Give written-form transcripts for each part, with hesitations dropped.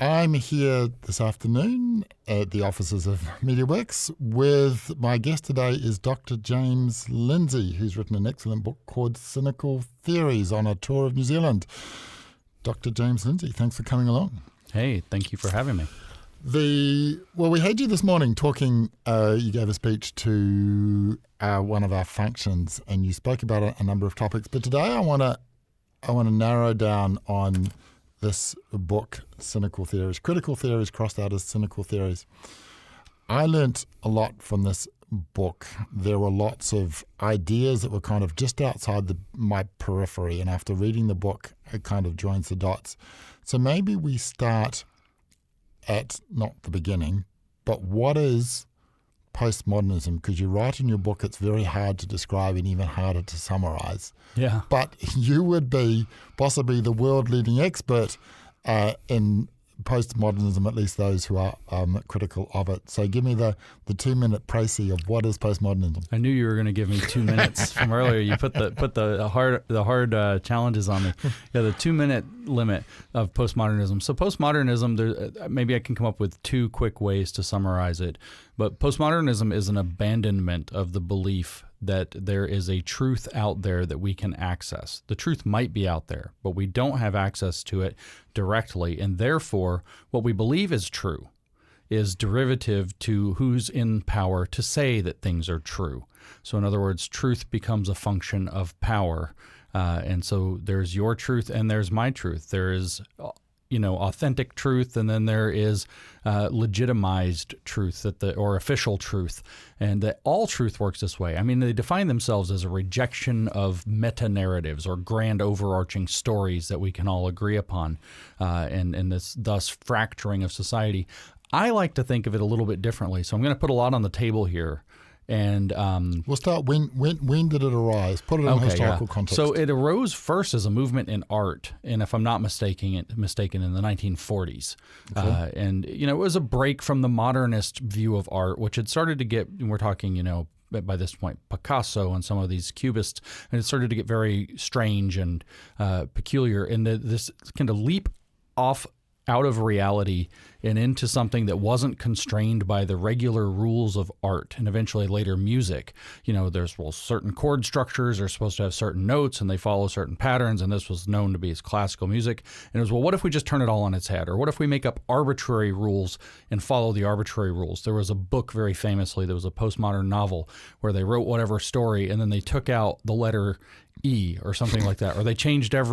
I'm here this afternoon at the offices of MediaWorks with my guest today is Dr. James Lindsay, who's written an excellent book called Cynical Theories on a tour of New Zealand. Dr. James Lindsay, thanks for coming along. Hey, thank you for having me. We had you this morning talking, you gave a speech to one of our functions and you spoke about a number of topics, but today I want to narrow down on this book, Cynical Theories. Critical theories crossed out as cynical theories. I learnt a lot from this book. There were lots of ideas that were kind of just outside my periphery, and after reading the book, it kind of joins the dots. So maybe we start at not the beginning, but what is postmodernism? Because you write in your book it's very hard to describe and even harder to summarize. Yeah. But you would be possibly the world-leading expert in postmodernism, at least those who are critical of it. So give me the 2-minute précis of what is postmodernism. I knew you were going to give me 2 minutes from earlier. You put the hard challenges on me. Yeah, the 2-minute limit of postmodernism. So postmodernism, maybe I can come up with 2 quick ways to summarize it. But postmodernism is an abandonment of the belief that there is a truth out there that we can access. The truth might be out there, but we don't have access to it directly. And therefore, what we believe is true is derivative to who's in power to say that things are true. So in other words, truth becomes a function of power. And so there's your truth and there's my truth. There is authentic truth, and then there is legitimized truth or official truth, and that all truth works this way. I mean, they define themselves as a rejection of meta-narratives or grand overarching stories that we can all agree upon, and this thus fracturing of society. I like to think of it a little bit differently, so I'm going to put a lot on the table here. And we'll start. When did it arise? Put it in historical context. So it arose first as a movement in art, and if I'm not mistaken, in the 1940s. Okay. And it was a break from the modernist view of art, which had started to get. We're talking, by this point, Picasso and some of these cubists, and it started to get very strange and peculiar. And this kind of leap out of reality and into something that wasn't constrained by the regular rules of art and eventually later music. There's certain chord structures are supposed to have certain notes and they follow certain patterns, and this was known to be as classical music. And it was, what if we just turn it all on its head? Or what if we make up arbitrary rules and follow the arbitrary rules? There was a book very famously, there was a postmodern novel where they wrote whatever story and then they took out the letter E or something like that. Or they changed there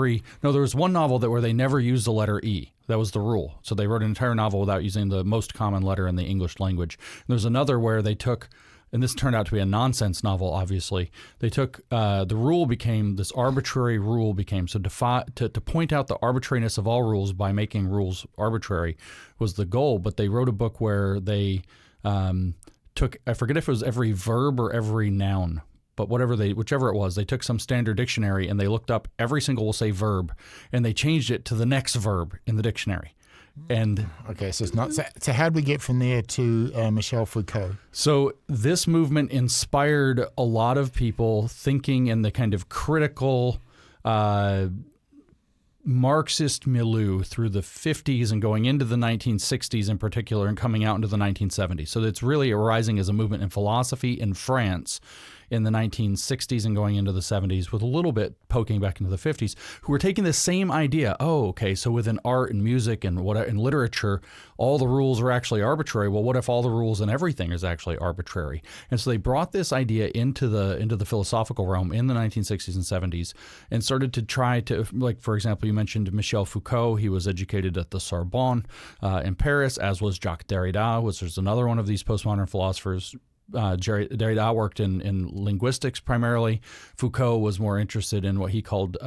was one novel where they never used the letter E. That was the rule. So they wrote an entire novel without using the most common letter in the English language. And there's another where they took, and this turned out to be a nonsense novel, obviously. They took, this arbitrary rule became, so to point out the arbitrariness of all rules by making rules arbitrary was the goal. But they wrote a book where they took, I forget if it was every verb or every noun, but whichever it was, they took some standard dictionary and they looked up every single, we'll say, verb, and they changed it to the next verb in the dictionary. And okay, so it's not. So how did we get from there to Michel Foucault? So this movement inspired a lot of people thinking in the kind of critical Marxist milieu through the 50s and going into the 1960s in particular and coming out into the 1970s. So it's really arising as a movement in philosophy in France in the 1960s and going into the 70s, with a little bit poking back into the 50s, who were taking the same idea. Oh, okay, so within art and music and in literature, all the rules are actually arbitrary. Well, what if all the rules and everything is actually arbitrary? And so they brought this idea into the philosophical realm in the 1960s and 70s and started to try to, like, for example, you mentioned Michel Foucault. He was educated at the Sorbonne in Paris, as was Jacques Derrida, which is another one of these postmodern philosophers. Derrida worked in linguistics primarily. Foucault was more interested in what he called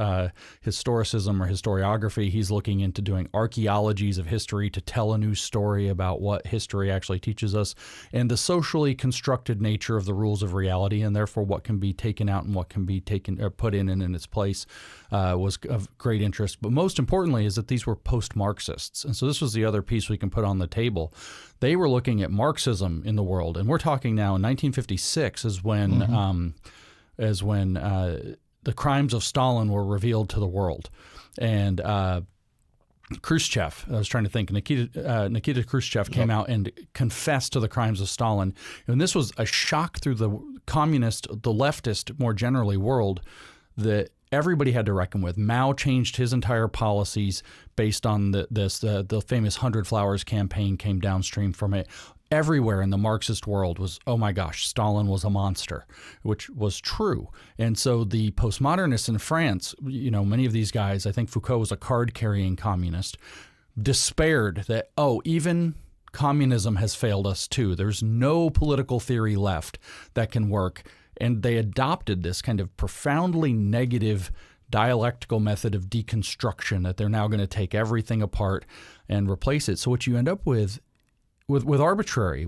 historicism or historiography. He's looking into doing archaeologies of history to tell a new story about what history actually teaches us, and the socially constructed nature of the rules of reality, and therefore what can be taken out and what can be taken or put in its place was of great interest. But most importantly is that these were post-Marxists. And so this was the other piece we can put on the table. They were looking at Marxism in the world, and we're talking now in 1956 is when the crimes of Stalin were revealed to the world, and Khrushchev, I was trying to think, Nikita Khrushchev came out and confessed to the crimes of Stalin. And this was a shock through the communist, the leftist, more generally, world that everybody had to reckon with. Mao changed his entire policies based on the famous 100 Flowers campaign came downstream from it. Everywhere in the Marxist world was, oh my gosh, Stalin was a monster, which was true. And so the postmodernists in France, many of these guys, I think Foucault was a card-carrying communist, despaired that, even communism has failed us too. There's no political theory left that can work. And they adopted this kind of profoundly negative dialectical method of deconstruction that they're now going to take everything apart and replace it. So what you end up with arbitrary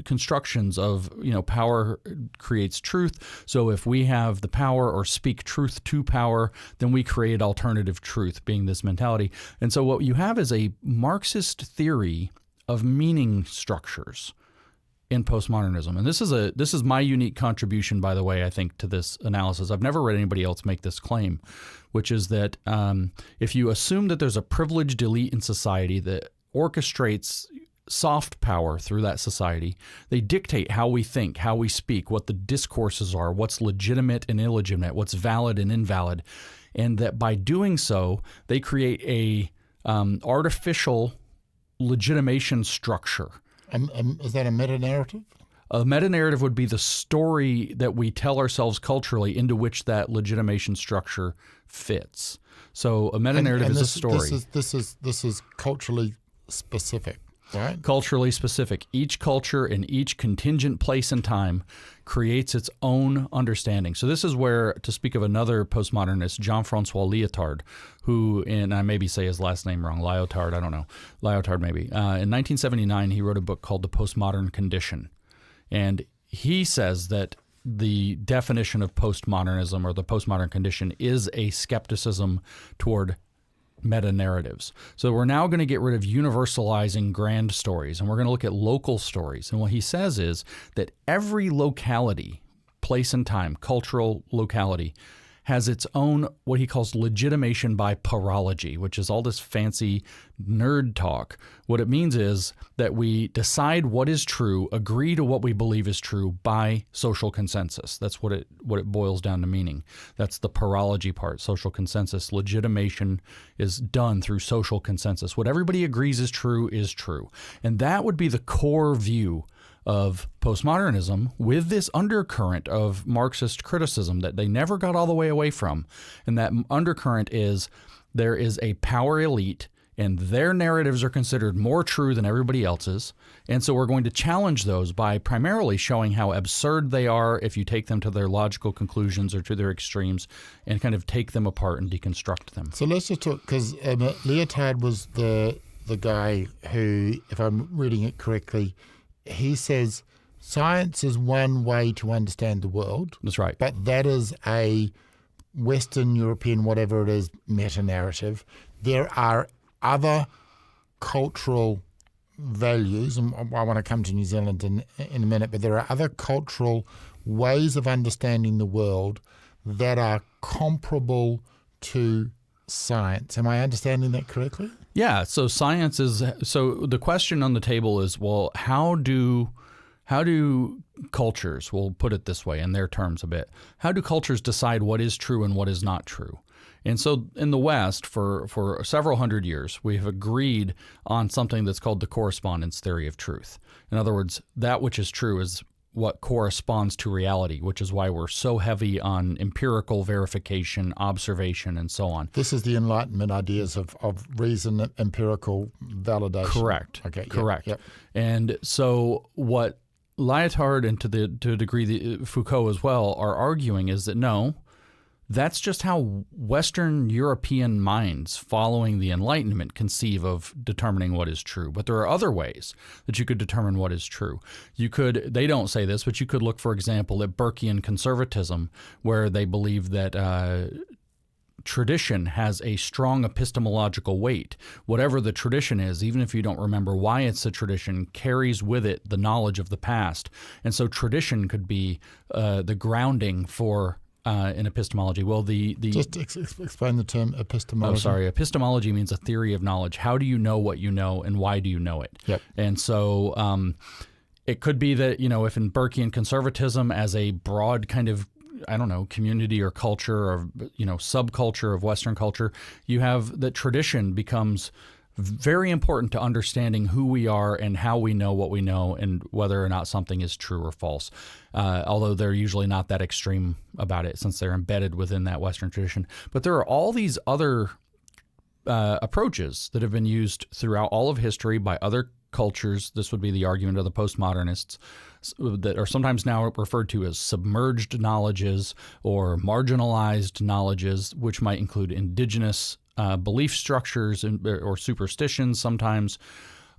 constructions of, power creates truth. So if we have the power or speak truth to power, then we create alternative truth, being this mentality. And so what you have is a Marxist theory of meaning structures in postmodernism. And this is my unique contribution, by the way, I think, to this analysis. I've never read anybody else make this claim, which is that if you assume that there's a privileged elite in society that orchestrates soft power through that society, they dictate how we think, how we speak, what the discourses are, what's legitimate and illegitimate, what's valid and invalid, and that by doing so, they create a artificial legitimation structure. Is that a meta-narrative? A meta-narrative would be the story that we tell ourselves culturally into which that legitimation structure fits. So a meta-narrative is a story. This is culturally specific, right? Culturally specific. Each culture in each contingent place and time creates its own understanding. So this is where, to speak of another postmodernist, Jean-François Lyotard, who, and I maybe say his last name wrong, Lyotard, I don't know, Lyotard maybe. In 1979, he wrote a book called The Postmodern Condition. And he says that the definition of postmodernism or the postmodern condition is a skepticism toward meta-narratives. So we're now going to get rid of universalizing grand stories, and we're going to look at local stories. And what he says is that every locality, place and time, cultural locality, has its own, what he calls legitimation by parology, which is all this fancy nerd talk. What it means is that we decide what is true, agree to what we believe is true by social consensus. That's what it boils down to meaning. That's the parology part, social consensus. Legitimation is done through social consensus. What everybody agrees is true is true. And that would be the core view of postmodernism, with this undercurrent of Marxist criticism that they never got all the way away from. And that undercurrent is there is a power elite and their narratives are considered more true than everybody else's. And so we're going to challenge those by primarily showing how absurd they are if you take them to their logical conclusions or to their extremes and kind of take them apart and deconstruct them. So let's just talk, because Lyotard was the guy who, if I'm reading it correctly, he says science is one way to understand the world. That's right. But that is a Western, European, whatever it is, meta-narrative. There are other cultural values, and I want to come to New Zealand in a minute, but there are other cultural ways of understanding the world that are comparable to science. Am I understanding that correctly? Yeah. So science is, so the question on the table is, well, how do cultures, we'll put it this way in their terms a bit, how do cultures decide what is true and what is not true? And so in the West, for several hundred years, we have agreed on something that's called the correspondence theory of truth. In other words, that which is true is what corresponds to reality, which is why we're so heavy on empirical verification, observation, and so on. This is the Enlightenment ideas of reason, empirical validation. Correct. Okay. Correct. Yep. And so what Lyotard and to a degree Foucault as well are arguing is that no, that's just how Western European minds following the Enlightenment conceive of determining what is true. But there are other ways that you could determine what is true. You could, they don't say this, but you could look, for example, at Burkean conservatism, where they believe that tradition has a strong epistemological weight. Whatever the tradition is, even if you don't remember why it's a tradition, carries with it the knowledge of the past. And so tradition could be the grounding for in epistemology? Well, just explain the term epistemology. Oh, sorry. Epistemology means a theory of knowledge. How do you know what you know, and why do you know it? Yep. And so it could be that, if in Burkean conservatism as a broad kind of, I don't know, community or culture or, subculture of Western culture, you have that tradition becomes very important to understanding who we are and how we know what we know and whether or not something is true or false, although they're usually not that extreme about it since they're embedded within that Western tradition. But there are all these other approaches that have been used throughout all of history by other cultures. This would be the argument of the postmodernists, that are sometimes now referred to as submerged knowledges or marginalized knowledges, which might include indigenous belief structures or superstitions sometimes,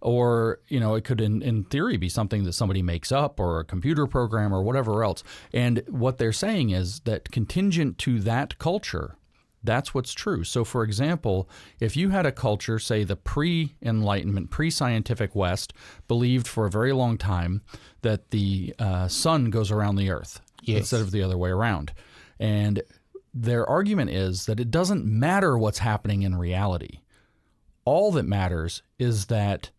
or it could in theory be something that somebody makes up or a computer program or whatever else. And what they're saying is that contingent to that culture, that's what's true. So for example, if you had a culture, say the pre-Enlightenment, pre-scientific West, believed for a very long time that the sun goes around the earth instead of the other way around. And their argument is that it doesn't matter what's happening in reality. All that matters is that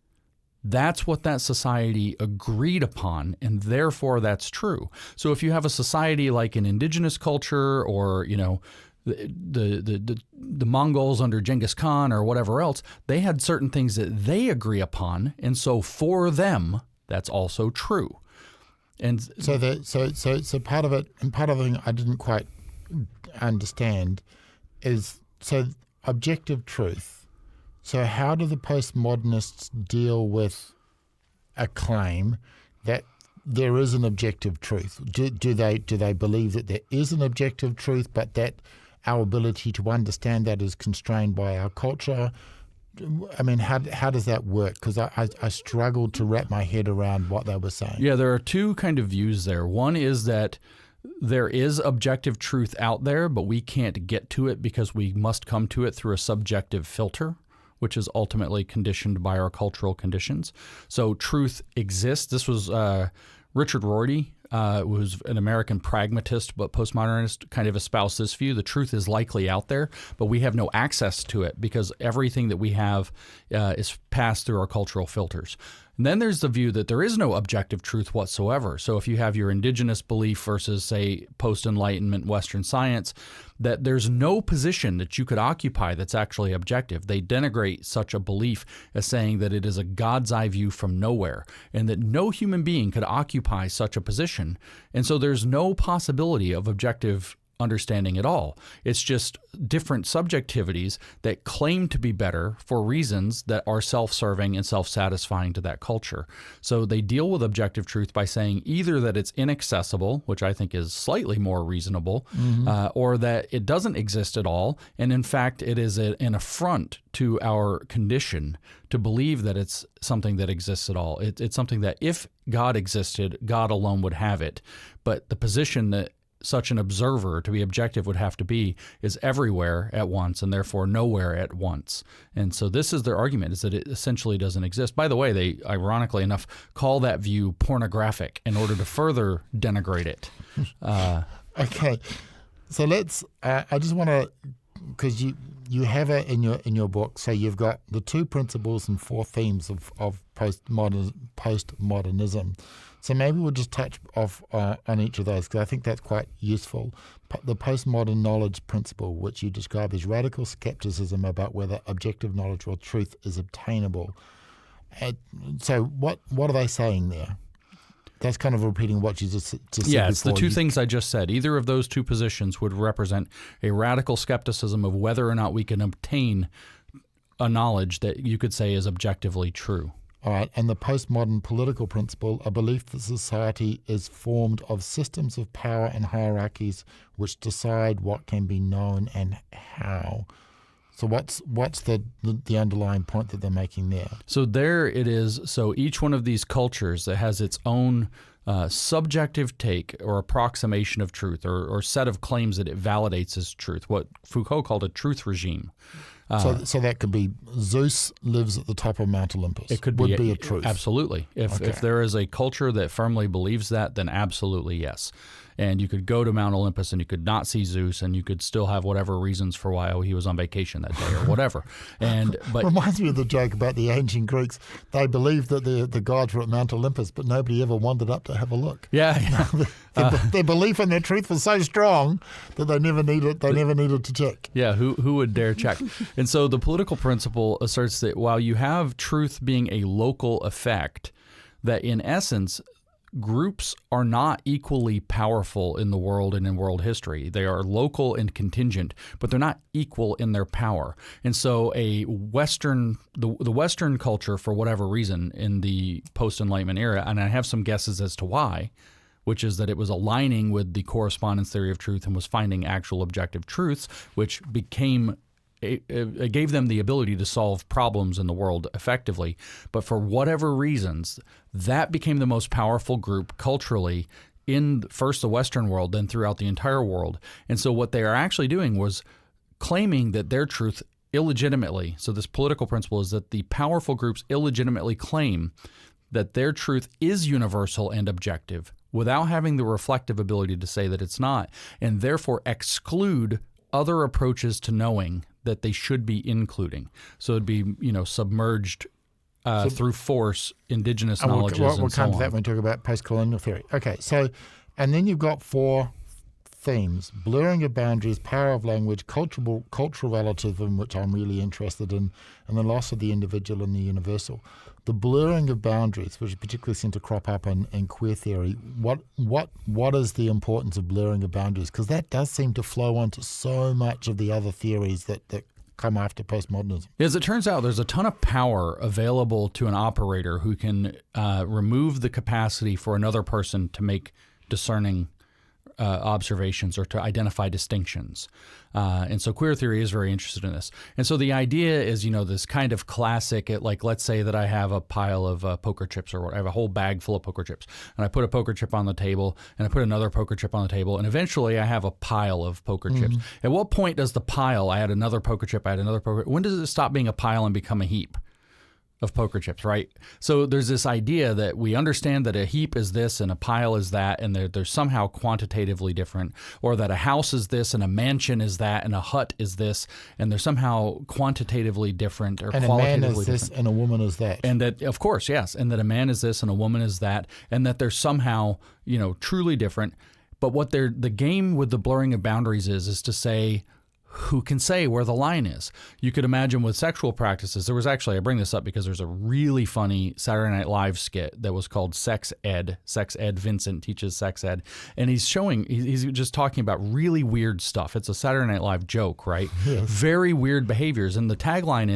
that's what that society agreed upon, and therefore that's true. So if you have a society like an indigenous culture or, the Mongols under Genghis Khan or whatever else, they had certain things that they agree upon, and so for them, that's also true. And so part of it, and part of the thing I didn't quite understand is, so objective truth. So how do the postmodernists deal with a claim that there is an objective truth? Do they believe that there is an objective truth, but that our ability to understand that is constrained by our culture? I mean, how does that work? Because I struggled to wrap my head around what they were saying. Yeah, there are two kind of views there. One is that there is objective truth out there, but we can't get to it because we must come to it through a subjective filter, which is ultimately conditioned by our cultural conditions. So truth exists. This was Richard Rorty, who's an American pragmatist but postmodernist, kind of espoused this view. The truth is likely out there, but we have no access to it because everything that we have is passed through our cultural filters. And then there's the view that there is no objective truth whatsoever. So if you have your indigenous belief versus, say, post-Enlightenment Western science, that there's no position that you could occupy that's actually objective. They denigrate such a belief as saying that it is a God's eye view from nowhere and that no human being could occupy such a position. And so there's no possibility of objective understanding at all. It's just different subjectivities that claim to be better for reasons that are self-serving and self-satisfying to that culture. So they deal with objective truth by saying either that it's inaccessible, which I think is slightly more reasonable, or that it doesn't exist at all. And in fact, it is an affront to our condition to believe that it's something that exists at all. It's something that if God existed, God alone would have it. But the position that such an observer to be objective would have to be is everywhere at once and therefore nowhere at once. And so this is their argument, is that it essentially doesn't exist. By the way, they, ironically enough, call that view pornographic in order to further denigrate it. Okay. So let's, I just want to, because you have it in your book, so you've got the two principles and four themes of postmodernism. So maybe we'll just touch off on each of those, because I think that's quite useful. The postmodern knowledge principle, which you describe as radical skepticism about whether objective knowledge or truth is obtainable. So what are they saying there? That's kind of repeating what you just said before. Yeah, it's the two things I just said. Either of those two positions would represent a radical skepticism of whether or not we can obtain a knowledge that you could say is objectively true. All right, and the postmodern political principle, a belief that society is formed of systems of power and hierarchies which decide what can be known and how. So what's the underlying point that they're making there? So there it is. So each one of these cultures that has its own subjective take or approximation of truth or set of claims that it validates as truth, what Foucault called a truth regime. So that could be Zeus lives at the top of Mount Olympus. It would be a truth. Absolutely. If there is a culture that firmly believes that, then absolutely yes. And you could go to Mount Olympus and you could not see Zeus, and you could still have whatever reasons for why he was on vacation that day or whatever. But reminds me of the joke about the ancient Greeks. They believed that the gods were at Mount Olympus, but nobody ever wandered up to have a look. Yeah. Their belief in their truth was so strong that they never needed to check. Yeah, who would dare check? And so the political principle asserts that while you have truth being a local effect, that in essence, groups are not equally powerful in the world and in world history. They are local and contingent, but they're not equal in their power. And so the Western culture, for whatever reason, in the post-Enlightenment era, and I have some guesses as to why, which is that it was aligning with the correspondence theory of truth and was finding actual objective truths, which it gave them the ability to solve problems in the world effectively. But for whatever reasons, that became the most powerful group culturally in first the Western world, then throughout the entire world. And so what they are actually doing was claiming that their truth illegitimately, so this political principle is that the powerful groups illegitimately claim that their truth is universal and objective without having the reflective ability to say that it's not, and therefore exclude other approaches to knowing that they should be including. So it'd be, submerged through force, indigenous knowledges, we'll and so on. We'll come to that when we talk about postcolonial theory. Okay, so, and then you've got 4 themes: blurring of boundaries, power of language, cultural relativism, which I'm really interested in, and the loss of the individual and the universal. The blurring of boundaries, which particularly seem to crop up in queer theory, what is the importance of blurring of boundaries? Because that does seem to flow onto so much of the other theories that come after postmodernism. As it turns out, there's a ton of power available to an operator who can remove the capacity for another person to make discerning observations or to identify distinctions. And so queer theory is very interested in this. And so the idea is, this kind of classic, like let's say that I have a pile of poker chips, or I have a whole bag full of poker chips, and I put a poker chip on the table, and I put another poker chip on the table, and eventually I have a pile of poker chips. At what point does the pile, I had another poker chip, when does it stop being a pile and become a heap of poker chips, right? So there's this idea that we understand that a heap is this and a pile is that, and they're somehow quantitatively different, or that a house is this and a mansion is that and a hut is this, and they're somehow quantitatively different or qualitatively different. And a man is this and a woman is that. And that, of course, yes, and that a man is this and a woman is that, and that they're somehow, truly different. But what the game with the blurring of boundaries is to say, who can say where the line is? You could imagine with sexual practices, there was actually, I bring this up because there's a really funny Saturday Night Live skit that was called Sex Ed. Sex Ed, Vincent teaches sex ed. And he's just talking about really weird stuff. It's a Saturday Night Live joke, right? Yes. Very weird behaviors. And the tagline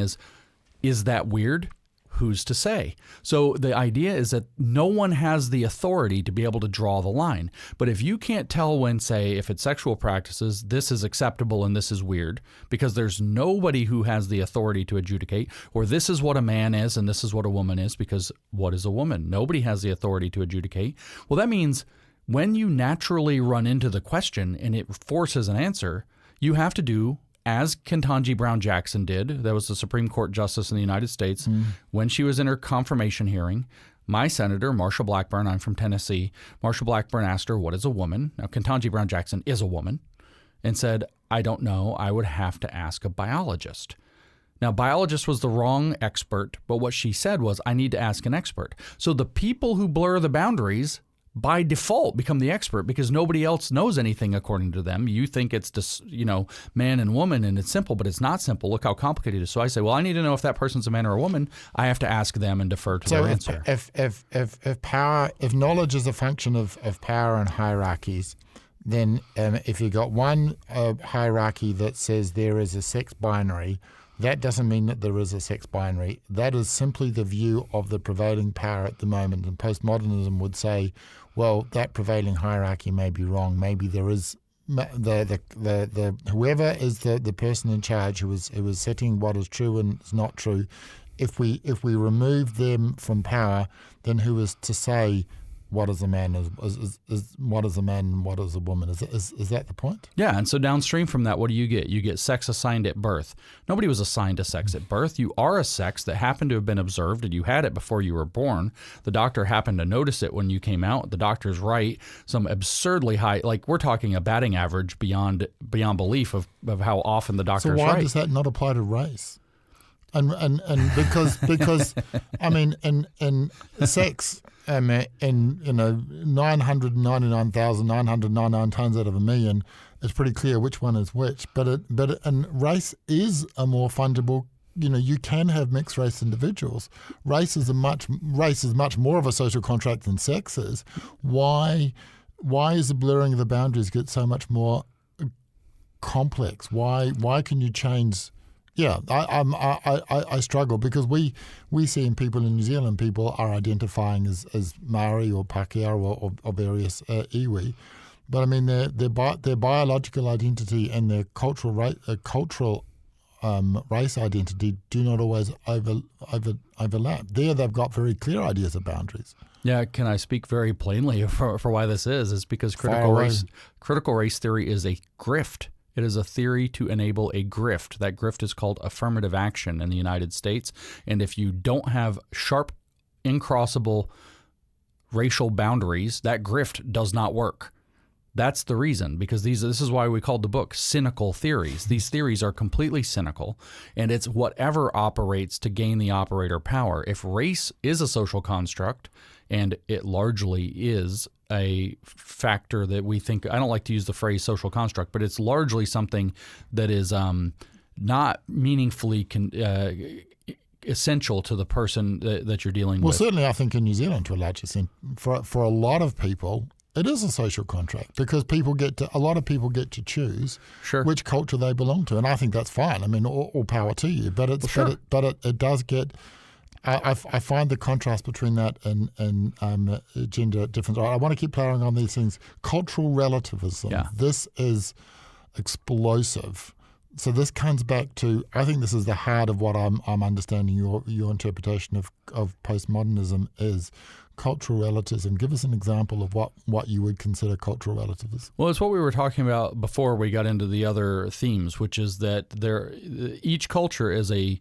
is that weird? Who's to say? So the idea is that no one has the authority to be able to draw the line. But if you can't tell when, say, if it's sexual practices, this is acceptable and this is weird, because there's nobody who has the authority to adjudicate, or this is what a man is and this is what a woman is, because what is a woman? Nobody has the authority to adjudicate. Well, that means when you naturally run into the question and it forces an answer, you have to do as Ketanji Brown Jackson did. That was the Supreme Court Justice in the United States. When she was in her confirmation hearing, my senator, Marsha Blackburn, I'm from Tennessee, Marsha Blackburn asked her, what is a woman? Now, Ketanji Brown Jackson is a woman, and said, I don't know, I would have to ask a biologist. Now, biologist was the wrong expert, but what she said was, I need to ask an expert. So the people who blur the boundaries by default become the expert because nobody else knows anything according to them. You think it's just, man and woman and it's simple, but it's not simple. Look how complicated it is. So I say, well, I need to know if that person's a man or a woman. I have to ask them and defer to their answer. If knowledge is a function of power and hierarchies, then if you've got one hierarchy that says there is a sex binary, that doesn't mean that there is a sex binary. That is simply the view of the prevailing power at the moment. And postmodernism would say, well, that prevailing hierarchy may be wrong. Maybe there is the whoever is the person in charge who is setting what is true and is not true. If we remove them from power, then who is to say what is a man is what is a man and what is a woman. Is that the point? Yeah, and so downstream from that, what do? You get sex assigned at birth. Nobody was assigned to sex at birth. You are a sex that happened to have been observed, and you had it before you were born. The doctor happened to notice it when you came out. The doctor's right. Some absurdly high, like we're talking a batting average beyond belief of how often the doctor's right. So why does that not apply to race? And because I mean in sex, in 999,999 times out of a million, it's pretty clear which one is which. But race is a more fungible. You can have mixed race individuals. Race is much more of a social contract than sex is. Why is the blurring of the boundaries get so much more complex? Why can you change? Yeah, I struggle because we see in people in New Zealand, people are identifying as Maori or Pākehā or various iwi, but I mean their biological identity and their cultural race identity do not always overlap. There, they've got very clear ideas of boundaries. Yeah, can I speak very plainly for why this is? It's because critical race theory is a grift. It is a theory to enable a grift. That grift is called affirmative action in the United States. And if you don't have sharp, incrossable racial boundaries, that grift does not work. That's the reason, because this is why we called the book Cynical Theories. These theories are completely cynical, and it's whatever operates to gain the operator power. If race is a social construct, and it largely is a factor that we think, I don't like to use the phrase social construct, but it's largely something that is not meaningfully essential to the person that you're dealing with. Well, certainly I think in New Zealand, to a large extent, for a lot of people, it is a social contract because a lot of people get to choose which culture they belong to, and I think that's fine. I mean, all power to you, but it does get. I find the contrast between that and gender difference. I want to keep playing on these things. Cultural relativism. Yeah. This is explosive. So this comes back to, I think this is the heart of what I'm understanding your interpretation of postmodernism is cultural relativism. Give us an example of what you would consider cultural relativism. Well, it's what we were talking about before we got into the other themes, which is that each culture is a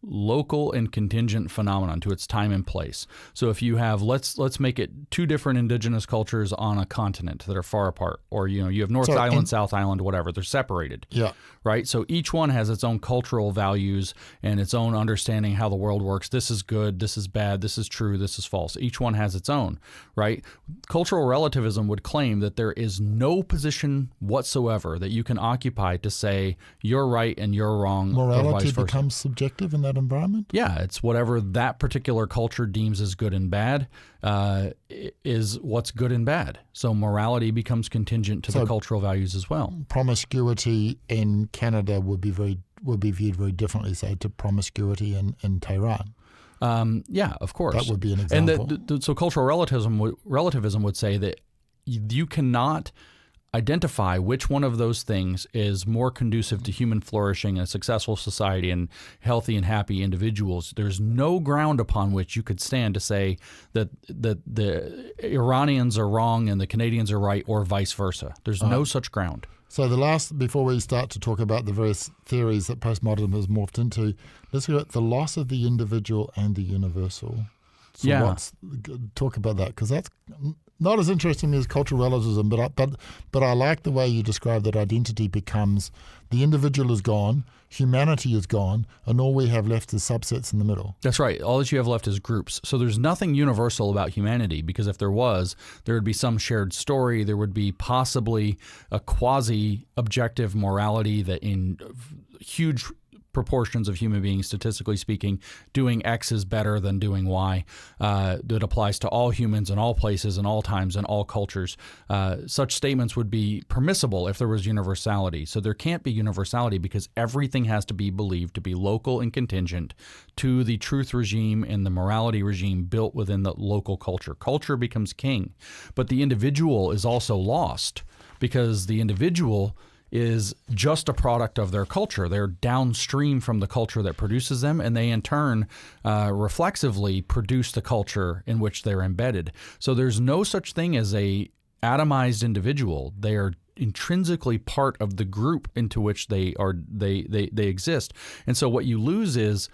local and contingent phenomenon to its time and place. So if you have, let's make it two different indigenous cultures on a continent that are far apart, or you have North Island, South Island, whatever, they're separated. Yeah. Right? So each one has its own cultural values and its own understanding how the world works. This is good, this is bad, this is true, this is false. Each one has its own, right? Cultural relativism would claim that there is no position whatsoever that you can occupy to say you're right and you're wrong. Morality becomes subjective in that environment? Yeah, it's whatever that particular culture deems as good and bad is what's good and bad. So morality becomes contingent to the cultural values as well. Promiscuity in Canada would be viewed very differently, say, to promiscuity in Tehran. Yeah, of course. That would be an example. And so cultural relativism would say that you cannot identify which one of those things is more conducive to human flourishing and a successful society and healthy and happy individuals. There's no ground upon which you could stand to say that the Iranians are wrong and the Canadians are right, or vice versa. There's no such ground. So before we start to talk about the various theories that postmodernism has morphed into, let's go at the loss of the individual and the universal. So talk about that, because that's not as interesting as cultural relativism, but I like the way you describe that identity becomes the individual is gone, humanity is gone, and all we have left is subsets in the middle. That's right. All that you have left is groups. So there's nothing universal about humanity, because if there was, there would be some shared story. There would be possibly a quasi-objective morality that in huge proportions of human beings, statistically speaking, doing X is better than doing Y. That applies to all humans in all places, in all times, in all cultures. Such statements would be permissible if there was universality. So there can't be universality because everything has to be believed to be local and contingent to the truth regime and the morality regime built within the local culture. Culture becomes king, but the individual is also lost because the individual is just a product of their culture. They're downstream from the culture that produces them, and they in turn reflexively produce the culture in which they're embedded. So there's no such thing as a atomized individual. They are intrinsically part of the group into which they exist. And so what you lose is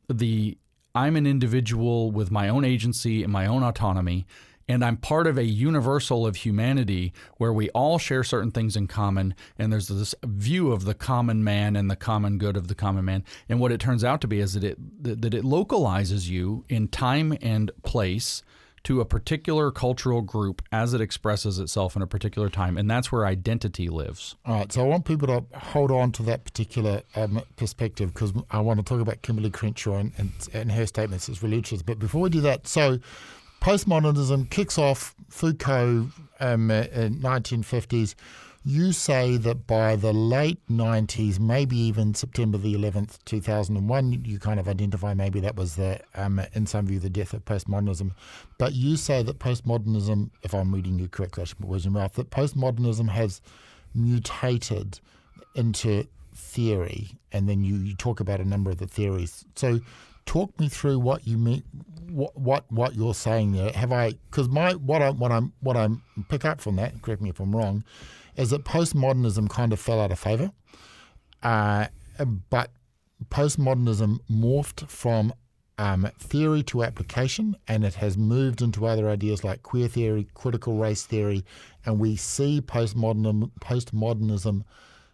I'm an individual with my own agency and my own autonomy, and I'm part of a universal of humanity where we all share certain things in common, and there's this view of the common man and the common good of the common man. And what it turns out to be is that it localizes you in time and place to a particular cultural group as it expresses itself in a particular time, and that's where identity lives. All right, so I want people to hold on to that particular perspective, because I want to talk about Kimberly Crenshaw and her statements as religious. But before we do that, so postmodernism kicks off Foucault in 1950s. You say that by the late 90s, maybe even September the 11th, 2001, you kind of identify maybe that was in some view, the death of postmodernism. But you say that postmodernism, if I'm reading you correctly, I should put words in your mouth, that postmodernism has mutated into theory, and then you talk about a number of the theories. So talk me through what you mean, what you're saying there. Because what I pick up from that, correct me if I'm wrong, is that postmodernism kind of fell out of favour, but postmodernism morphed from theory to application, and it has moved into other ideas like queer theory, critical race theory, and we see postmodernism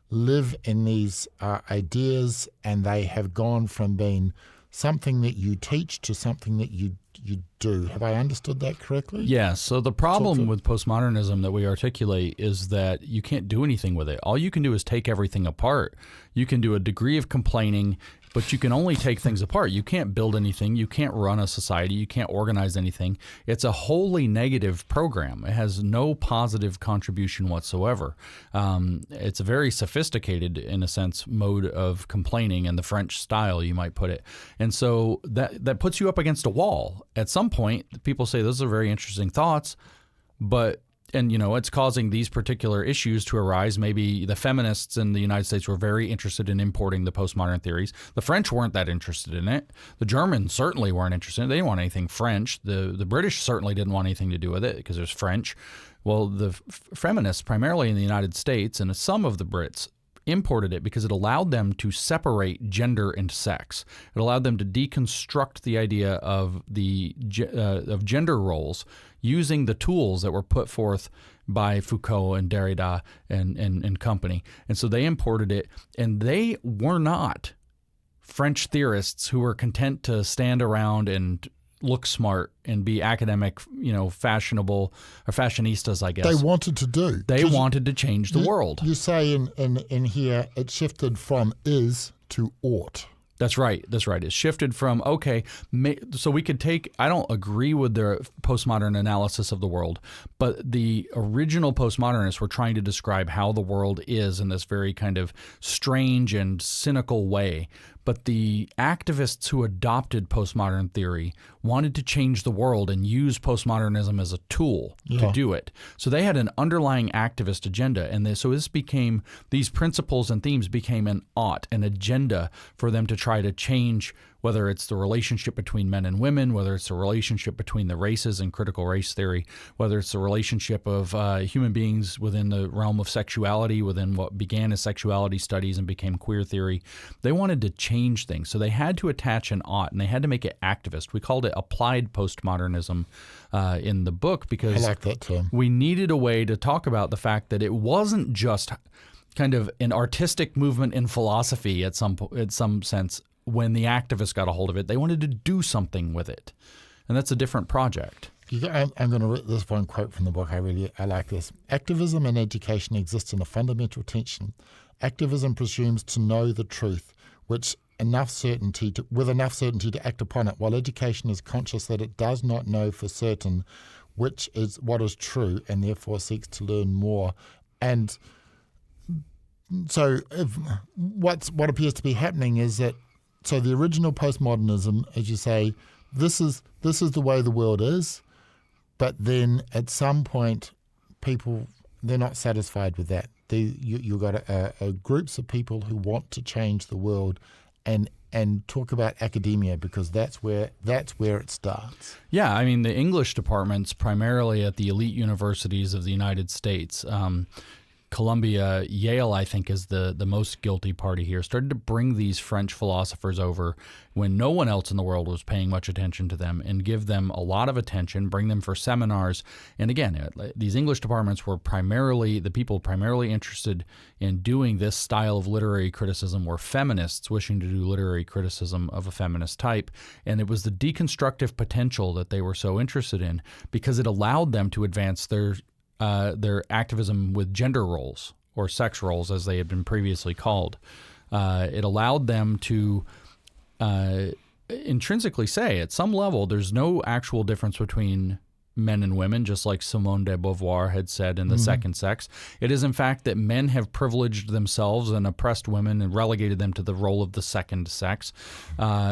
live in these ideas, and they have gone from being something that you teach to something that you do. Have I understood that correctly? Yeah. So the problem with postmodernism that we articulate is that you can't do anything with it. All you can do is take everything apart. You can do a degree of complaining, but you can only take things apart. You can't build anything. You can't run a society. You can't organize anything. It's a wholly negative program. It has no positive contribution whatsoever. It's a very sophisticated, in a sense, mode of complaining in the French style, you might put it. And so that puts you up against a wall. At some point, people say, those are very interesting thoughts, and it's causing these particular issues to arise. Maybe the feminists in the United States were very interested in importing the postmodern theories. The French weren't that interested in it. The Germans certainly weren't interested in it. They didn't want anything French. The British certainly didn't want anything to do with it because it was French. Well, the feminists, primarily in the United States, and some of the Brits, imported it because it allowed them to separate gender and sex. It allowed them to deconstruct the idea of of gender roles using the tools that were put forth by Foucault and Derrida and company. And so they imported it, and they were not French theorists who were content to stand around and look smart and be academic, fashionable or fashionistas, I guess. They wanted to do. They wanted to change the world. You say in here it shifted from is to ought. That's right. It shifted from, so we could take, I don't agree with the postmodern analysis of the world, but the original postmodernists were trying to describe how the world is in this very kind of strange and cynical way. But the activists who adopted postmodern theory wanted to change the world and use postmodernism as a tool to do it. So they had an underlying activist agenda, and so these principles and themes became an agenda for them to try to change, whether it's the relationship between men and women, whether it's the relationship between the races in critical race theory, whether it's the relationship of human beings within the realm of sexuality, within what began as sexuality studies and became queer theory. They wanted to change things. So they had to attach an ought, and they had to make it activist. We called it applied postmodernism in the book because I like that term. We needed a way to talk about the fact that it wasn't just kind of an artistic movement in philosophy at some sense. When the activists got a hold of it, they wanted to do something with it. And that's a different project. I'm going to read this one quote from the book. I like this. Activism and education exist in a fundamental tension. Activism presumes to know the truth, with enough certainty to act upon it, while education is conscious that it does not know for certain which is what is true, and therefore seeks to learn more. And so what appears to be happening is that so the original postmodernism, as you say, this is the way the world is, but then at some point they're not satisfied with that. you've got groups of people who want to change the world, and talk about academia, because that's where it starts. Yeah, I mean, the English departments primarily at the elite universities of the United States. Columbia, Yale, I think, is the most guilty party here, started to bring these French philosophers over when no one else in the world was paying much attention to them, and give them a lot of attention, bring them for seminars. And again, these English departments were the people primarily interested in doing this style of literary criticism were feminists wishing to do literary criticism of a feminist type. And it was the deconstructive potential that they were so interested in, because it allowed them to advance their activism with gender roles, or sex roles as they had been previously called. It allowed them to intrinsically say, at some level, there's no actual difference between men and women, just like Simone de Beauvoir had said in The Second Sex. It is, in fact, that men have privileged themselves and oppressed women and relegated them to the role of the second sex,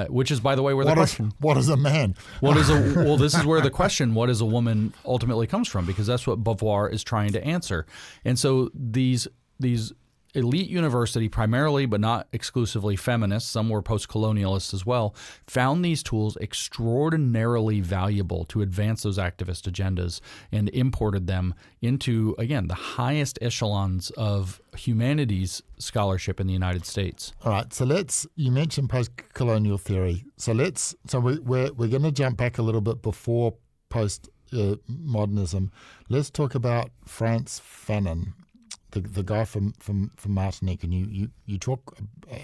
which is, by the way, where the question... What is a man? Well, this is where the question, what is a woman, ultimately comes from, because that's what Beauvoir is trying to answer. And so these elite university, primarily but not exclusively feminists, some were post-colonialists as well, found these tools extraordinarily valuable to advance those activist agendas, and imported them into, again, the highest echelons of humanities scholarship in the United States. All right, so you mentioned post-colonial theory. So we're going to jump back a little bit before postmodernism. Let's talk about Frantz Fanon, the guy from Martinique, and you talk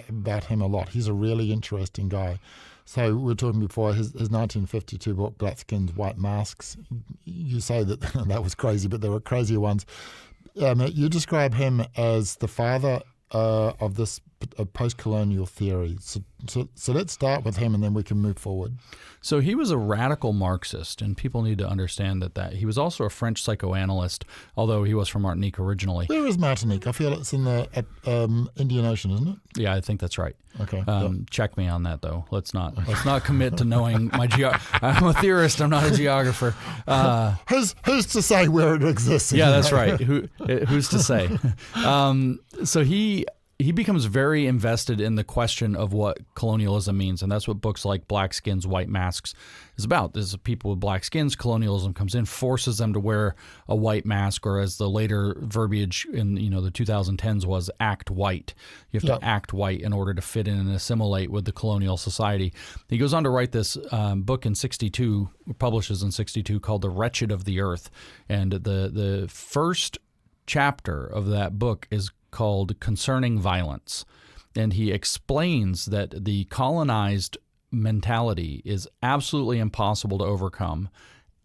about him a lot. He's a really interesting guy. So we were talking before, his 1952 book, Black Skins, White Masks. You say that that was crazy, but there were crazier ones. You describe him as the father of this post-colonial theory. So let's start with him, and then we can move forward. So he was a radical Marxist, and people need to understand that he was also a French psychoanalyst, although he was from Martinique originally. Where is Martinique? I feel it's in the Indian Ocean, isn't it? Yeah, I think that's right. Okay. Check me on that, though. Let's not commit to knowing my I'm a theorist. I'm not a geographer. Who's to say where it exists? Yeah, that's right. Who's to say? So he becomes very invested in the question of what colonialism means, and that's what books like Black Skins, White Masks is about. This is people with black skins. Colonialism comes in, forces them to wear a white mask, or as the later verbiage in the 2010s was, act white. You have to act white in order to fit in and assimilate with the colonial society. He goes on to write this book in 1962, publishes in 1962, called The Wretched of the Earth, and the first chapter of that book is called Concerning Violence. And he explains that the colonized mentality is absolutely impossible to overcome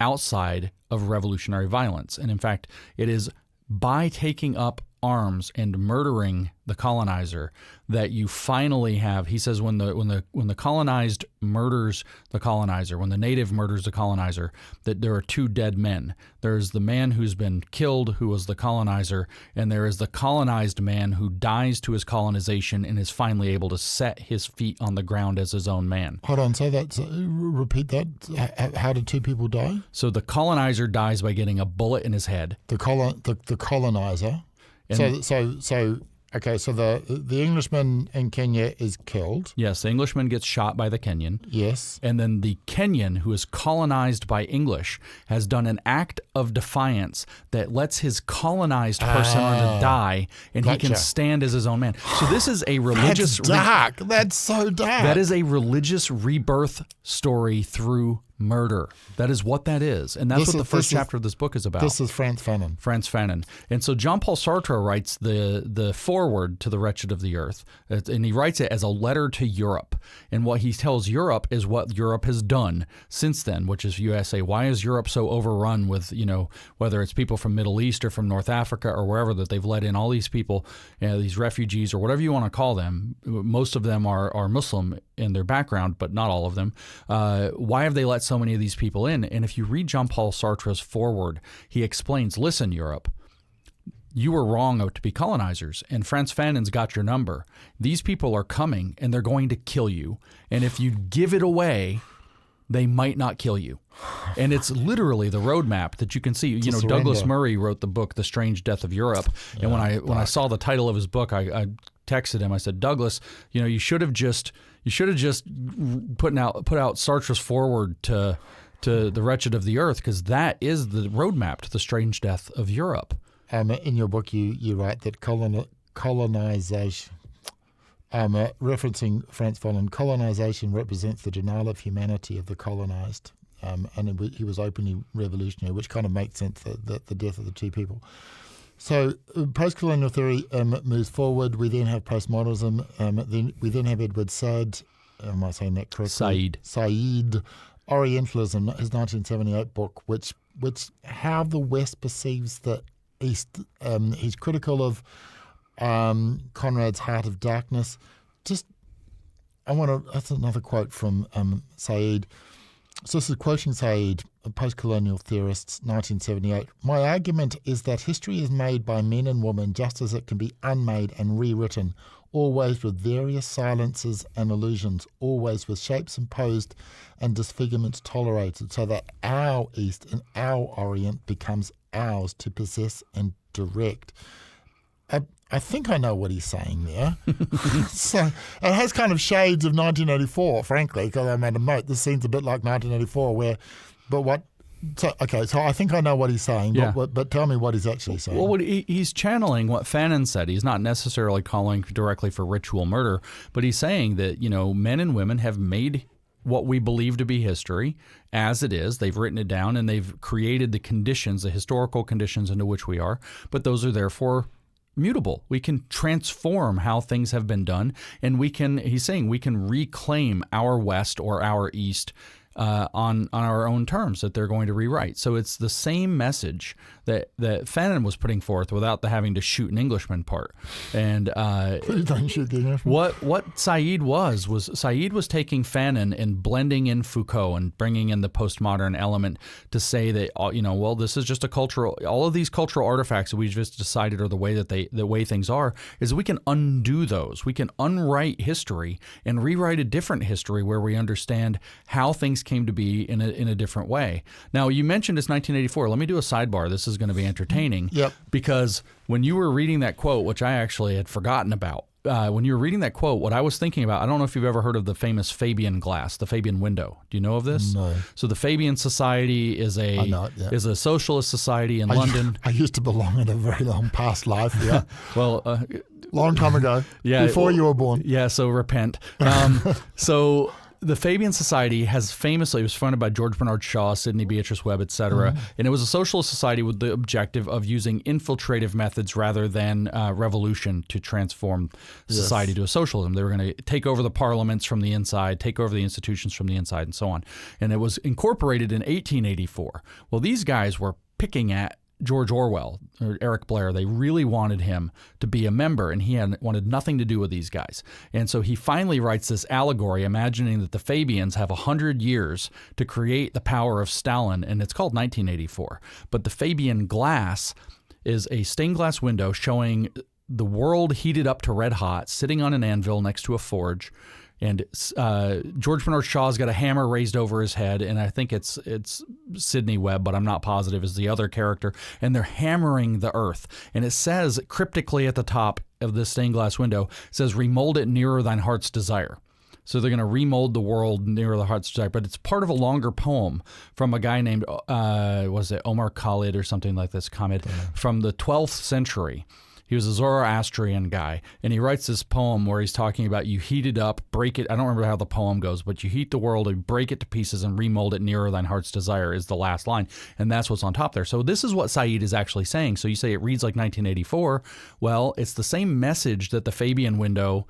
outside of revolutionary violence. And in fact, it is by taking up arms and murdering the colonizer that you finally have, he says, when the colonized murders the colonizer, when the native murders the colonizer, that there are two dead men. There's the man who's been killed, who was the colonizer, and there is the colonized man who dies to his colonization and is finally able to set his feet on the ground as his own man. Hold on, repeat that. How did two people die? So the colonizer dies by getting a bullet in his head. The colonizer. So the Englishman in Kenya is killed. Yes, the Englishman gets shot by the Kenyan. Yes. And then the Kenyan, who is colonized by English, has done an act of defiance that lets his colonized persona die, and he can stand as his own man. So this is a religious... That's dark. That's so dark. That is a religious rebirth story through murder. That is what that is. And that's what the first chapter of this book is about. This is Frantz Fanon. And so Jean-Paul Sartre writes the foreword to The Wretched of the Earth, and he writes it as a letter to Europe. And what he tells Europe is what Europe has done since then, which is, you say, why is Europe so overrun with, whether it's people from Middle East or from North Africa or wherever, that they've let in all these people, these refugees or whatever you want to call them. Most of them are Muslim in their background, but not all of them. Why have they let so many of these people in? And if you read Jean-Paul Sartre's foreword, he explains, listen, Europe, you were wrong to be colonizers, and Frantz Fanon's got your number. These people are coming, and they're going to kill you. And if you give it away, they might not kill you. And it's literally the roadmap that you can see. You know, surrender. Douglas Murray wrote the book, The Strange Death of Europe. And when I saw the title of his book, I texted him. I said, Douglas, you know, you should have just put out Sartre's foreword to The Wretched of the Earth, because that is the roadmap to The Strange Death of Europe. In your book, you write that colonization, referencing Franz Fanon, colonization represents the denial of humanity of the colonized. And he was openly revolutionary, which kind of makes sense, that the death of the two people. So post-colonial theory moves forward. We then have postmodernism. We then have Edward Said. Am I saying that correctly? Said. Orientalism, his 1978 book, which how the West perceives the East. He's critical of Conrad's Heart of Darkness. That's another quote from Said. So this is quoting Said, a post-colonial theorist, 1978. My argument is that history is made by men and women just as it can be unmade and rewritten, always with various silences and illusions, always with shapes imposed and disfigurements tolerated, so that our East and our Orient becomes ours to possess and direct. I think I know what he's saying there. So it has kind of shades of 1984, frankly, because I made a note. This seems a bit like 1984, So I think I know what he's saying, but tell me what he's actually saying. Well, he's channeling what Fanon said. He's not necessarily calling directly for ritual murder, but he's saying that, you know, men and women have made what we believe to be history as it is. They've written it down and they've created the conditions, the historical conditions into which we are, but those are therefore mutable. We can transform how things have been done, and he's saying we can reclaim our West or our East on our own terms that they're going to rewrite. So it's the same message that Fanon was putting forth without the having to shoot an Englishman part. And Please don't shoot the Englishman. What Said was taking Fanon and blending in Foucault and bringing in the postmodern element to say that, you know, well, this is just all of these cultural artifacts that we just decided are the way things are, is we can undo those. We can unwrite history and rewrite a different history where we understand how things came to be in a different way. Now, you mentioned it's 1984. Let me do a sidebar. This is going to be entertaining. Yep. Because when you were reading that quote, which I actually had forgotten about, when you were reading that quote, what I was thinking about, I don't know if you've ever heard of the famous Fabian glass, the Fabian window. Do you know of this? No. So the Fabian Society is a socialist society in London. I used to belong in a very long past life, yeah. Well, long time ago, before you were born. Yeah, so repent. So the Fabian Society it was founded by George Bernard Shaw, Sidney Beatrice Webb, etc. And it was a socialist society with the objective of using infiltrative methods rather than revolution to transform society to a socialism. They were going to take over the parliaments from the inside, take over the institutions from the inside, and so on. And it was incorporated in 1884. Well, these guys were picking at George Orwell or Eric Blair. They really wanted him to be a member, and he wanted nothing to do with these guys. And so he finally writes this allegory, imagining that the Fabians have 100 years to create the power of Stalin, and it's called 1984. But the Fabian glass is a stained glass window showing the world heated up to red hot, sitting on an anvil next to a forge. And George Bernard Shaw's got a hammer raised over his head, and I think it's Sidney Webb, but I'm not positive, is the other character. And they're hammering the earth. And it says cryptically at the top of this stained glass window, it says, "Remold it nearer thine heart's desire." So they're going to remold the world nearer the heart's desire. But it's part of a longer poem from a guy named, Omar Khalid or something like this, from the 12th century. He was a Zoroastrian guy, and he writes this poem where he's talking about you heat it up, break it. I don't remember how the poem goes, but you heat the world and break it to pieces and remold it nearer thine heart's desire is the last line, and that's what's on top there. So this is what Said is actually saying. So you say it reads like 1984. Well, it's the same message that the Fabian window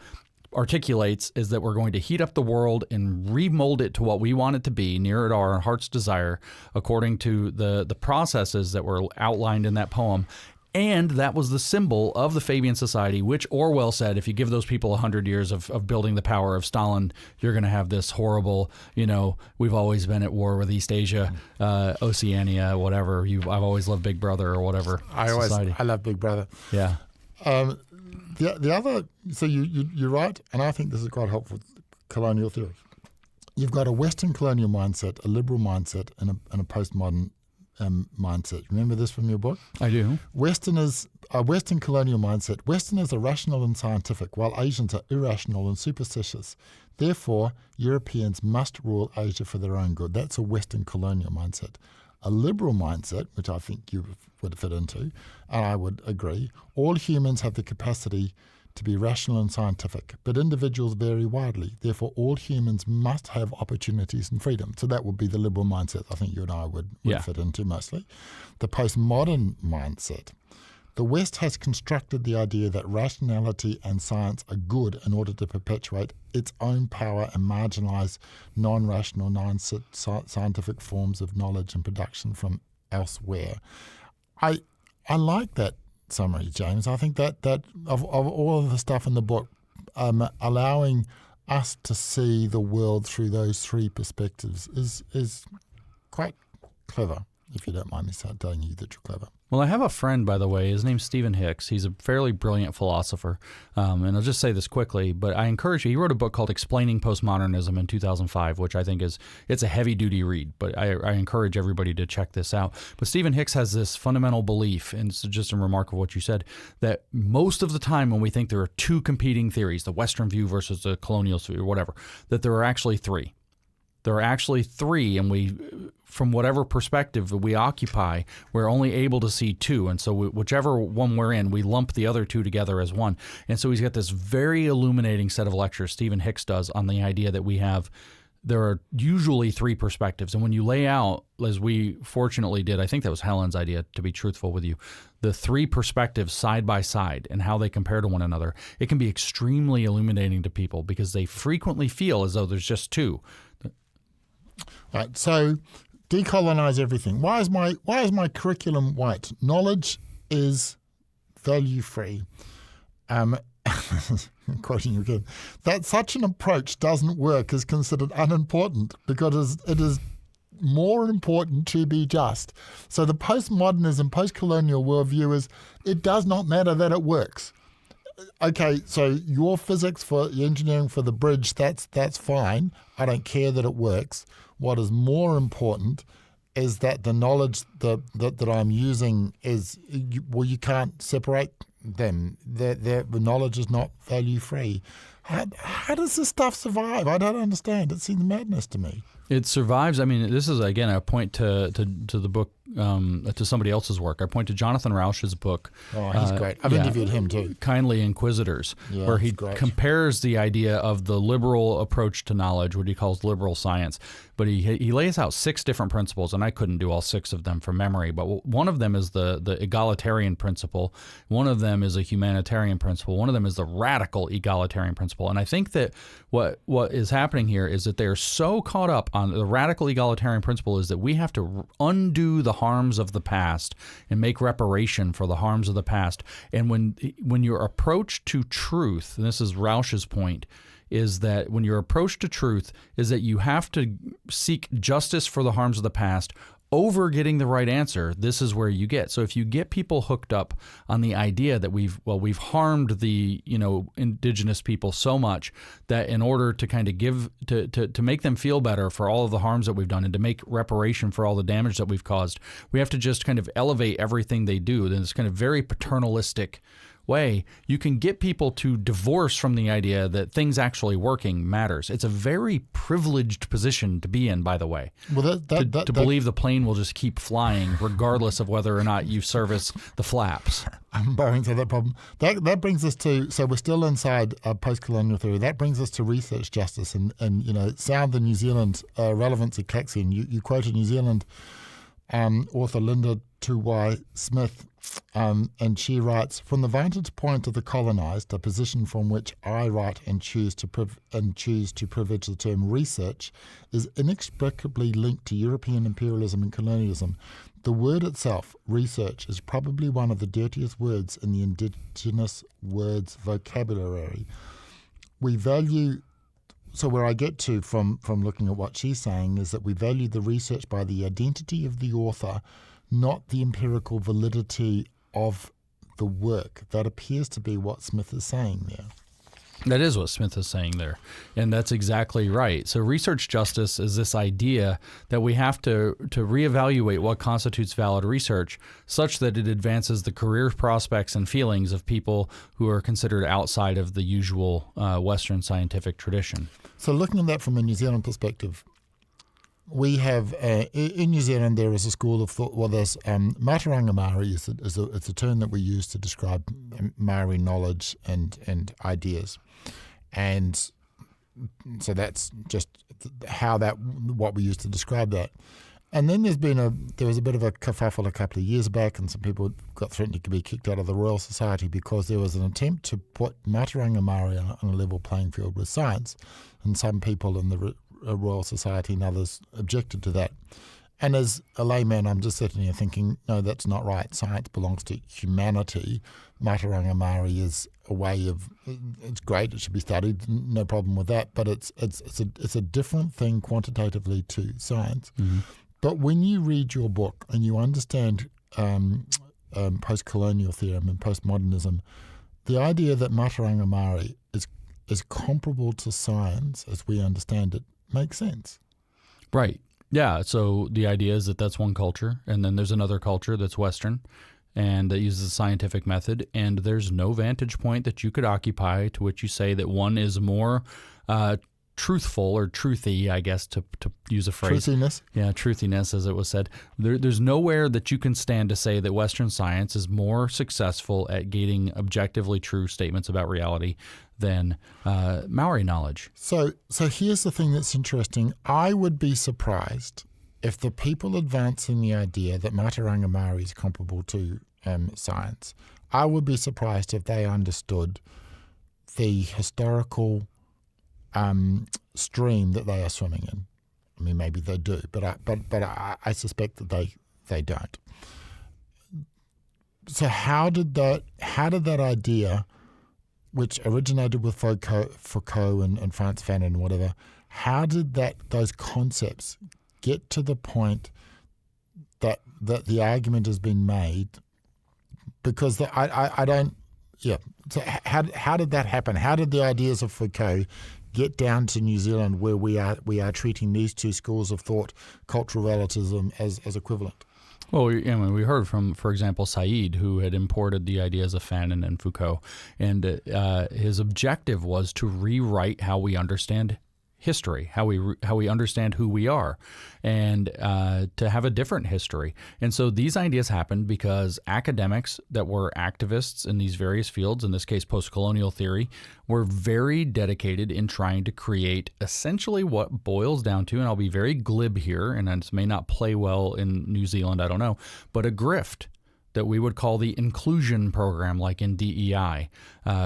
articulates, is that we're going to heat up the world and remold it to what we want it to be, near to our heart's desire, according to the processes that were outlined in that poem. And that was the symbol of the Fabian Society, which Orwell said, if you give those people 100 years of building the power of Stalin, you're going to have this horrible, we've always been at war with East Asia, Oceania, whatever. I've always loved Big Brother or whatever. I love Big Brother. Yeah. The other, so you're right, and I think this is quite helpful, colonial theory. you've got a Western colonial mindset, a liberal mindset, and a postmodern mindset. Remember this from your book? I do. Westerners, a Western colonial mindset. Westerners are rational and scientific, while Asians are irrational and superstitious. Therefore, Europeans must rule Asia for their own good. That's a Western colonial mindset. A liberal mindset, which I think you would fit into, and I would agree, all humans have the capacity to be rational and scientific, but individuals vary widely. Therefore, all humans must have opportunities and freedom. So that would be the liberal mindset I think you and I would fit into mostly. The postmodern mindset. The West has constructed the idea that rationality and science are good in order to perpetuate its own power and marginalize non-rational, non-scientific forms of knowledge and production from elsewhere. I like that summary, James. I think that of all of the stuff in the book, allowing us to see the world through those three perspectives is quite clever, if you don't mind me telling you that you're clever. Well, I have a friend, by the way. His name's Stephen Hicks. He's a fairly brilliant philosopher. And I'll just say this quickly, but I encourage you. He wrote a book called Explaining Postmodernism in 2005, which I think it's a heavy-duty read, but I encourage everybody to check this out. But Stephen Hicks has this fundamental belief, and it's just a remark of what you said, that most of the time when we think there are two competing theories, the Western view versus the colonial view or whatever, that there are actually three. There are actually three, and we, from whatever perspective we occupy, we're only able to see two. And so whichever one we're in, we lump the other two together as one. And so he's got this very illuminating set of lectures, Stephen Hicks does, on the idea that there are usually three perspectives. And when you lay out, as we fortunately did, I think that was Helen's idea, to be truthful with you, the three perspectives side by side and how they compare to one another, it can be extremely illuminating to people because they frequently feel as though there's just two. Right, so decolonize everything. Why is my curriculum white? Knowledge is value free. Quoting you again, that such an approach doesn't work is considered unimportant because it is more important to be just. So the postmodernism, postcolonial worldview is it does not matter that it works. Okay, so your physics for your engineering for the bridge, that's fine. I don't care that it works. What is more important is that the knowledge that I'm using is, you can't separate them. The knowledge is not value free. How does this stuff survive? I don't understand. It seems madness to me. It survives. I mean, this is, again, I point to the book, to somebody else's work. I point to Jonathan Rauch's book. Oh, he's great. I've interviewed him too. Kindly Inquisitors, where he compares the idea of the liberal approach to knowledge, what he calls liberal science. But he lays out 6 different principles, and I couldn't do all 6 of them from memory. But one of them is the egalitarian principle. One of them is a humanitarian principle. One of them is the radical egalitarian principle. And I think that what is happening here is that they are so caught up on the radical egalitarian principle is that we have to undo the harms of the past and make reparation for the harms of the past. And when your approach to truth, and this is Rauch's point, is that when your approach to truth is that you have to seek justice for the harms of the past over getting the right answer, this is where you get. So if you get people hooked up on the idea that we've harmed the indigenous people so much that in order to kind of give to make them feel better for all of the harms that we've done and to make reparation for all the damage that we've caused, we have to just kind of elevate everything they do. Then it's kind of very paternalistic way, you can get people to divorce from the idea that things actually working matters. It's a very privileged position to be in, by the way. Well, to believe the plane will just keep flying regardless of whether or not you service the flaps. I'm bowing to that problem. That brings us to, so we're still inside post-colonial theory. That brings us to research justice and sound the New Zealand relevancy kicks in. You quoted New Zealand author Linda Tuwai Smith, and she writes, from the vantage point of the colonized, a position from which I write and choose to privilege the term research, is inextricably linked to European imperialism and colonialism. The word itself, research, is probably one of the dirtiest words in the indigenous words vocabulary. We value, so where I get to from looking at what she's saying is that we value the research by the identity of the author, not the empirical validity of the work. That appears to be what Smith is saying there. That is what Smith is saying there, and that's exactly right. So research justice is this idea that we have to reevaluate what constitutes valid research such that it advances the career prospects and feelings of people who are considered outside of the usual Western scientific tradition. So looking at that from a New Zealand perspective, we have in New Zealand there is a school of thought. Well, there's Mātauranga Māori it's a term that we use to describe Māori knowledge and ideas, and so that's just what we use to describe that. And then there was a bit of a kerfuffle a couple of years back, and some people got threatened to be kicked out of the Royal Society because there was an attempt to put Mātauranga Māori on a level playing field with science, and some people in the Royal Society and others objected to that. And as a layman, I'm just sitting here thinking, no, that's not right. Science belongs to humanity. Mātauranga Māori is a way of, it's great, it should be studied, no problem with that, but it's a different thing quantitatively to science. Mm-hmm. But when you read your book and you understand postcolonial theorem and postmodernism, the idea that Mātauranga Māori is comparable to science as we understand it makes sense. Right. Yeah. So the idea is that that's one culture, and then there's another culture that's Western and that uses the scientific method, and there's no vantage point that you could occupy to which you say that one is more truthful or truthy, I guess, to use a phrase. Truthiness. Yeah, truthiness, as it was said. There's nowhere that you can stand to say that Western science is more successful at getting objectively true statements about reality than Maori knowledge. So here's the thing that's interesting. I would be surprised if the people advancing the idea that Mātauranga Māori is comparable to science, I would be surprised if they understood the historical stream that they are swimming in. I mean, maybe they do, but I suspect that they don't. So how did that idea, which originated with Foucault and Frantz Fanon and whatever, how did those concepts get to the point that the argument has been made? Because I don't. Yeah. So how did that happen? How did the ideas of Foucault get down to New Zealand, where we are treating these two schools of thought, cultural relativism, as equivalent? Well, we heard from, for example, Said, who had imported the ideas of Fanon and Foucault, and his objective was to rewrite how we understand history, how we understand who we are, and to have a different history. And so these ideas happened because academics that were activists in these various fields, in this case postcolonial theory, were very dedicated in trying to create essentially what boils down to, and I'll be very glib here, and this may not play well in New Zealand, I don't know, but a grift that we would call the inclusion program, like in DEI,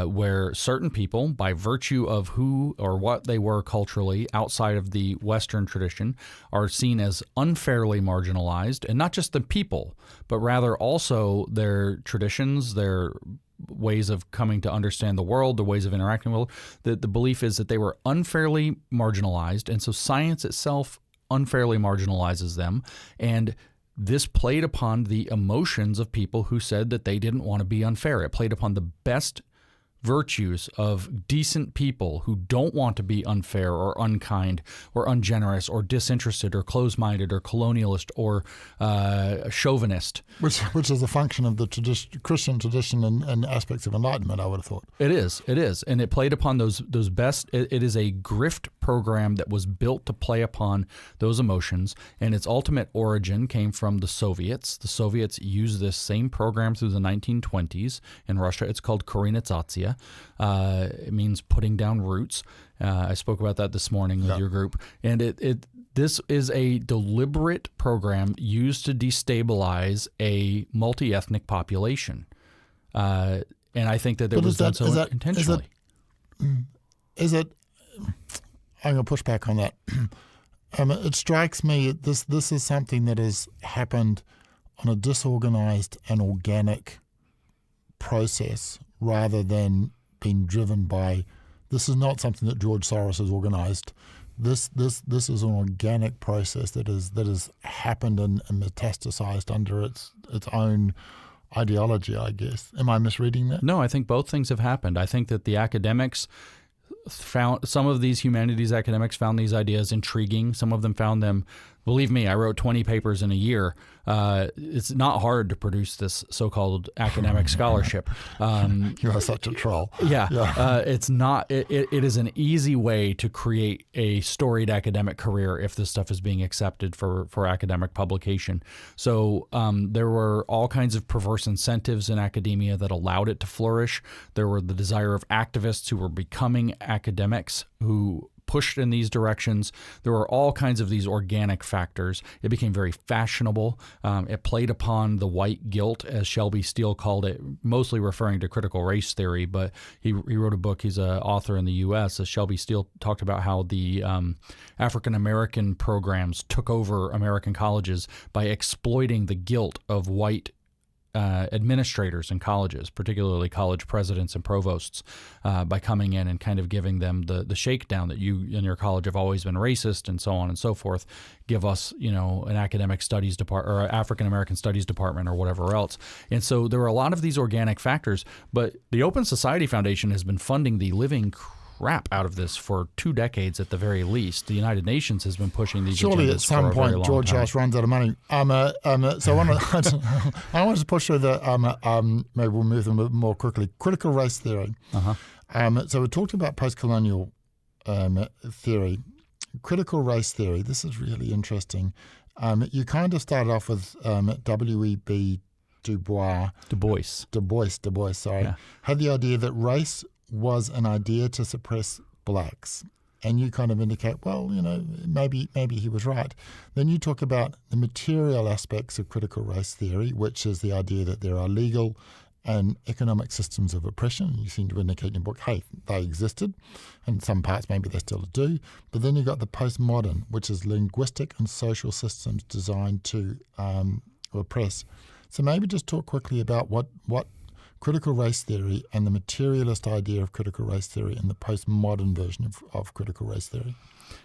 where certain people, by virtue of who or what they were culturally outside of the Western tradition, are seen as unfairly marginalized, and not just the people, but rather also their traditions, their ways of coming to understand the world, the ways of interacting with the world. The belief is that they were unfairly marginalized, and so science itself unfairly marginalizes them, and this played upon the emotions of people who said that they didn't want to be unfair. It played upon the best virtues of decent people who don't want to be unfair or unkind or ungenerous or disinterested or closed-minded or colonialist or chauvinist. Which is a function of the Christian tradition and aspects of Enlightenment, I would have thought. It is. And it played upon those best. It is a grift program that was built to play upon those emotions, and its ultimate origin came from the Soviets. The Soviets used this same program through the 1920s. In Russia, it's called korenizatsia. It means putting down roots. I spoke about that this morning with your group. And this is a deliberate program used to destabilize a multi-ethnic population. And I think that it was done so intentionally. Is it I'm going to push back on that. It strikes me this is something that has happened on a disorganized and organic process rather than being driven by. This is not something that George Soros has organized. This is an organic process that has happened and metastasized under its own ideology, I guess. Am I misreading that? No, I think both things have happened. I think that the academics found some of these humanities academics found these ideas intriguing. Some of them found them, believe me, I wrote 20 papers in a year. It's not hard to produce this so-called academic scholarship. You are such a troll. Yeah. It's not. It is an easy way to create a storied academic career if this stuff is being accepted for academic publication. So there were all kinds of perverse incentives in academia that allowed it to flourish. There were the desire of activists who were becoming academics who pushed in these directions. There were all kinds of these organic factors. It became very fashionable. It played upon the white guilt, as Shelby Steele called it, mostly referring to critical race theory, but he wrote a book. He's an author in the U.S. Shelby Steele talked about how the African-American programs took over American colleges by exploiting the guilt of white administrators in colleges, particularly college presidents and provosts, by coming in and kind of giving them the shakedown that you in your college have always been racist and so on and so forth. Give us, an academic studies department or African American studies department or whatever else. And so there were a lot of these organic factors, but the Open Society Foundation has been funding the living crap out of this for 2 decades at the very least. The United Nations has been pushing these surely agendas at some for a very point long George time. House runs out of money. So I want to push through the maybe we'll move them a bit more quickly. Critical race theory. So we talked about postcolonial theory. Critical race theory. This is really interesting. You kind of started off with W.E.B. Du Bois. Sorry. Yeah. Had the idea that race was an idea to suppress blacks. And you kind of indicate, well, maybe he was right. Then you talk about the material aspects of critical race theory, which is the idea that there are legal and economic systems of oppression. You seem to indicate in your book, hey, they existed. In some parts, maybe they still do. But then you've got the postmodern, which is linguistic and social systems designed to oppress. So maybe just talk quickly about what critical race theory and the materialist idea of critical race theory and the postmodern version of critical race theory.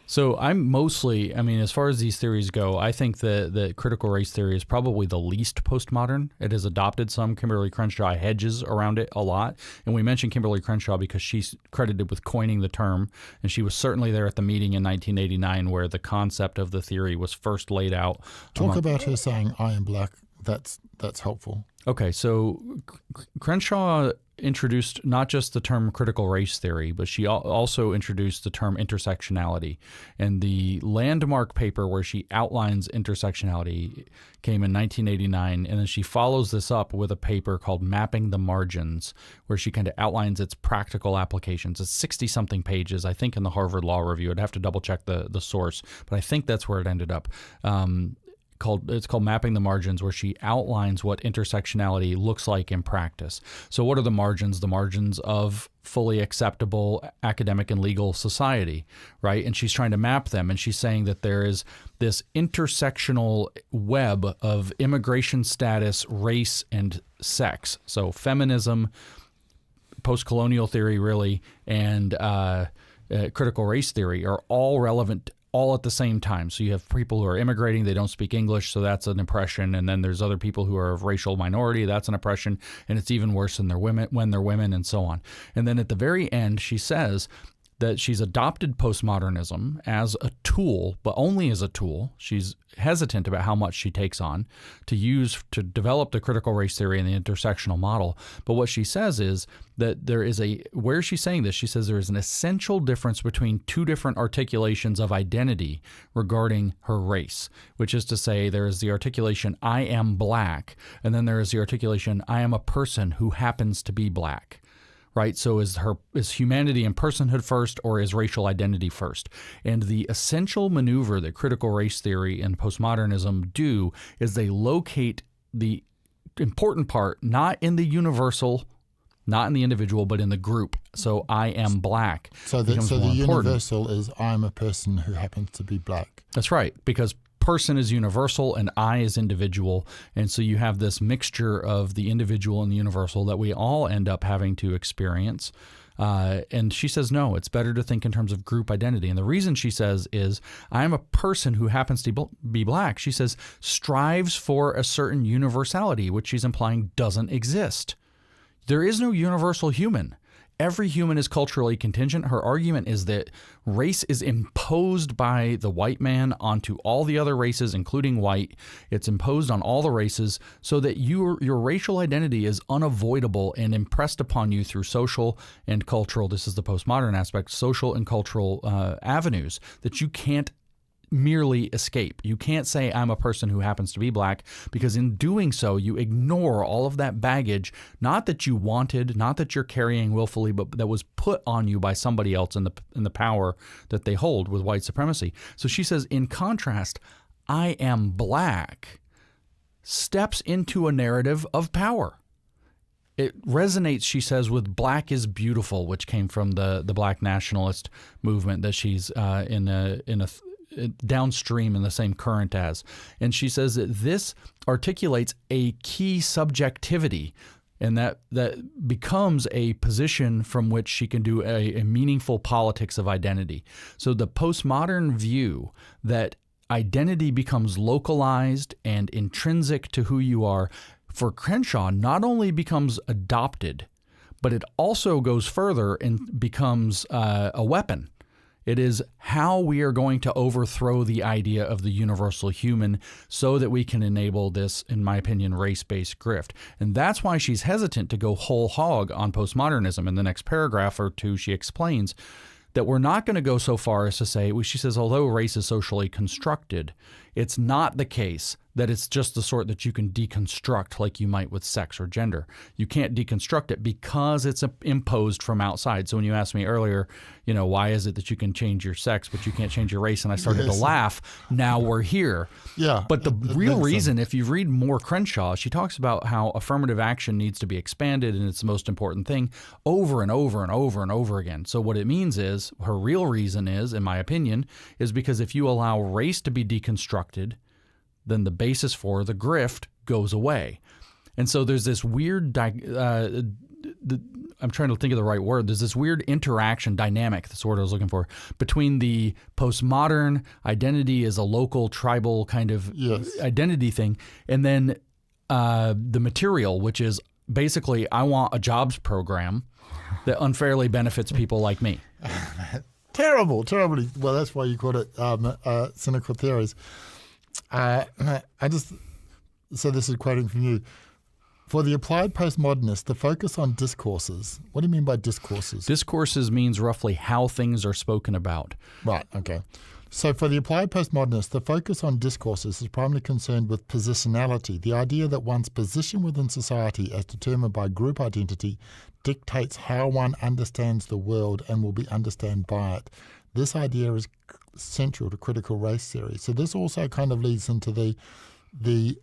So I'm mostly, as far as these theories go, I think that critical race theory is probably the least postmodern. It has adopted some. Kimberly Crenshaw hedges around it a lot. And we mentioned Kimberly Crenshaw because she's credited with coining the term. And she was certainly there at the meeting in 1989 where the concept of the theory was first laid out. Talk about her saying, I am black. That's helpful. Okay, so Crenshaw introduced not just the term critical race theory, but she also introduced the term intersectionality. And the landmark paper where she outlines intersectionality came in 1989, and then she follows this up with a paper called Mapping the Margins, where she kind of outlines its practical applications. It's 60-something pages, I think, in the Harvard Law Review. I'd have to double-check the source, but I think that's where it ended up. It's called Mapping the Margins, where she outlines what intersectionality looks like in practice. So what are the margins? The margins of fully acceptable academic and legal society, right? And she's trying to map them, and she's saying that there is this intersectional web of immigration status, race, and sex. So feminism, postcolonial theory, really, and critical race theory are all relevant all at the same time. So you have people who are immigrating, they don't speak English, so that's an oppression. And then there's other people who are of racial minority, that's an oppression. And it's even worse when they're women, and so on. And then at the very end, she says that she's adopted postmodernism as a tool, but only as a tool. She's hesitant about how much she takes on to use to develop the critical race theory and the intersectional model. But what she says is that where she's saying this, she says there is an essential difference between two different articulations of identity regarding her race, which is to say there is the articulation, I am black, and then there is the articulation, I am a person who happens to be black. Right, so is humanity and personhood first, or is racial identity first? And the essential maneuver that critical race theory and postmodernism do is they locate the important part not in the universal, not in the individual, but in the group. So I am black. So the universal is I'm a person who happens to be black. That's right, because person is universal and I is individual. And so you have this mixture of the individual and the universal that we all end up having to experience. And she says, no, it's better to think in terms of group identity. And the reason she says is, I am a person who happens to be black. She says, strives for a certain universality, which she's implying doesn't exist. There is no universal human. every human is culturally contingent. Her argument is that race is imposed by the white man onto all the other races, including white. It's imposed on all the races so that your racial identity is unavoidable and impressed upon you through social and cultural, this is the postmodern aspect, social and cultural avenues that you can't merely escape. You can't say I'm a person who happens to be black, because in doing so you ignore all of that baggage, not that you wanted, not that you're carrying willfully, but that was put on you by somebody else in the power that they hold with white supremacy. So she says, in contrast, I am black steps into a narrative of power. It resonates, she says, with black is beautiful, which came from the black nationalist movement that she's in a downstream in the same current as. And she says that this articulates a key subjectivity, and that becomes a position from which she can do a meaningful politics of identity. So the postmodern view that identity becomes localized and intrinsic to who you are, for Crenshaw, not only becomes adopted, but it also goes further and becomes a weapon. It is how we are going to overthrow the idea of the universal human so that we can enable this, in my opinion, race-based grift. And that's why she's hesitant to go whole hog on postmodernism. In the next paragraph or two, she explains that we're not going to go so far as to say, she says, although race is socially constructed, it's not the case that it's just the sort that you can deconstruct like you might with sex or gender. You can't deconstruct it because it's imposed from outside. So when you asked me earlier, why is it that you can change your sex but you can't change your race? And I started to laugh. Now we're here. Yeah. But the real reason, if you read more Crenshaw, she talks about how affirmative action needs to be expanded and it's the most important thing over and over and over and over again. So what it means is, her real reason is, in my opinion, is because if you allow race to be deconstructed, then the basis for the grift goes away. And so there's this weird, I'm trying to think of the right word, there's this weird interaction dynamic, that's the word I was looking for, between the postmodern identity as a local, tribal kind of identity thing, and then the material, which is basically, I want a jobs program that unfairly benefits people like me. Terribly. Well, that's why you call it cynical theories. So this is quoting from you. For the applied postmodernist, the focus on discourses. What do you mean by discourses? Discourses means roughly how things are spoken about. Right, okay. So for the applied postmodernist, the focus on discourses is primarily concerned with positionality, the idea that one's position within society as determined by group identity dictates how one understands the world and will be understood by it. This idea is central to critical race theory. So this also kind of leads into the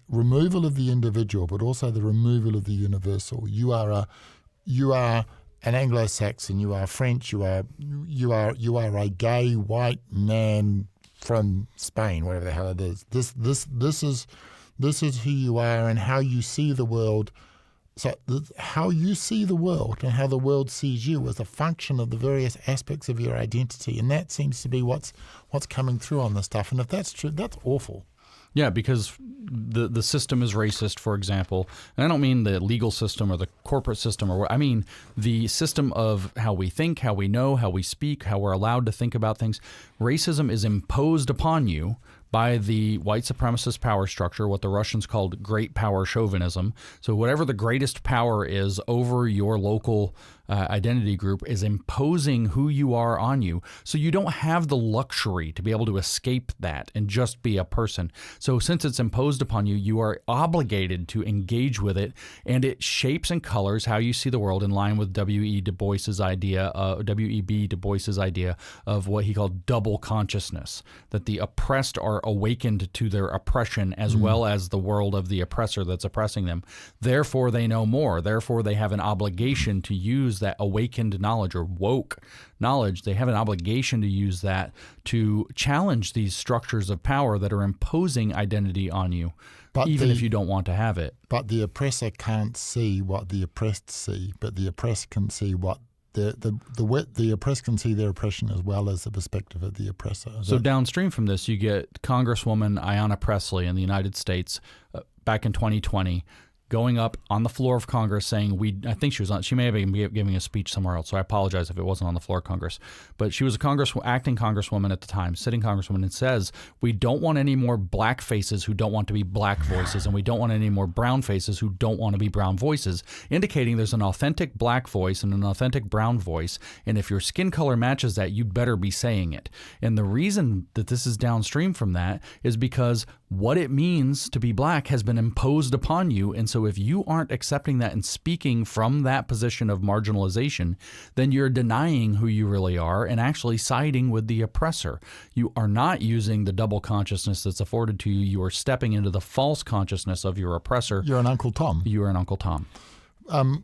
removal of the individual, but also the removal of the universal. You are an Anglo-Saxon. You are French. You are a gay white man from Spain, whatever the hell it is. This is who you are and how you see the world. So how you see the world and how the world sees you is a function of the various aspects of your identity, and that seems to be what's coming through on this stuff. And if that's true, that's awful. Yeah, because the system is racist, for example. And I don't mean the legal system or the corporate system, I mean the system of how we think, how we know, how we speak, how we're allowed to think about things. Racism is imposed upon you by the white supremacist power structure, what the Russians called great power chauvinism. So whatever the greatest power is over your local identity group is imposing who you are on you. So you don't have the luxury to be able to escape that and just be a person. So since it's imposed upon you, you are obligated to engage with it, and it shapes and colors how you see the world in line with W.E.B. Du Bois's idea of what he called double consciousness, that the oppressed are awakened to their oppression as well as the world of the oppressor that's oppressing them. Therefore, they know more. Therefore, they have an obligation to use that awakened knowledge or woke knowledge. They have an obligation to use that to challenge these structures of power that are imposing identity on you, even if you don't want to have it. But the oppressor can't see what the oppressed see, but the oppressed can see what the oppressed can see their oppression as well as the perspective of the oppressor. So downstream from this, you get Congresswoman Ayanna Pressley in the United States back in 2020 going up on the floor of Congress saying, I think she may have been giving a speech somewhere else, so I apologize if it wasn't on the floor of Congress. But she was a acting congresswoman at the time, sitting congresswoman, and says, we don't want any more black faces who don't want to be black voices, and we don't want any more brown faces who don't want to be brown voices, indicating there's an authentic black voice and an authentic brown voice, and if your skin color matches that, you'd better be saying it. And the reason that this is downstream from that is because what it means to be black has been imposed upon you, and so if you aren't accepting that and speaking from that position of marginalization, then you're denying who you really are and actually siding with the oppressor. You are not using the double consciousness that's afforded to you. You are stepping into the false consciousness of your oppressor. You're an Uncle Tom. You are an Uncle Tom.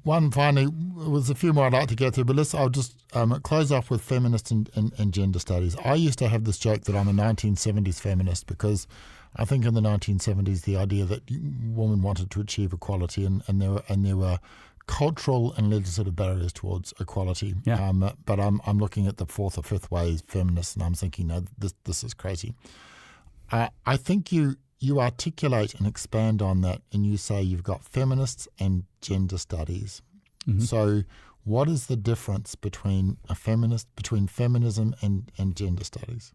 One finally, was a few more I'd like to get through, but I'll just close off with feminist and gender studies. I used to have this joke that I'm a 1970s feminist because I think in the 1970s the idea that women wanted to achieve equality and there were cultural and legislative barriers towards equality. Yeah. But I'm looking at the fourth or fifth wave feminists and I'm thinking, no, this is crazy. I think you articulate and expand on that and you say you've got feminists and gender studies. Mm-hmm. So what is the difference between feminism and gender studies?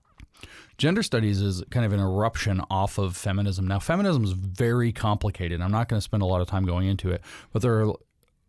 Gender studies is kind of an eruption off of feminism. Now, feminism is very complicated. I'm not going to spend a lot of time going into it, but there are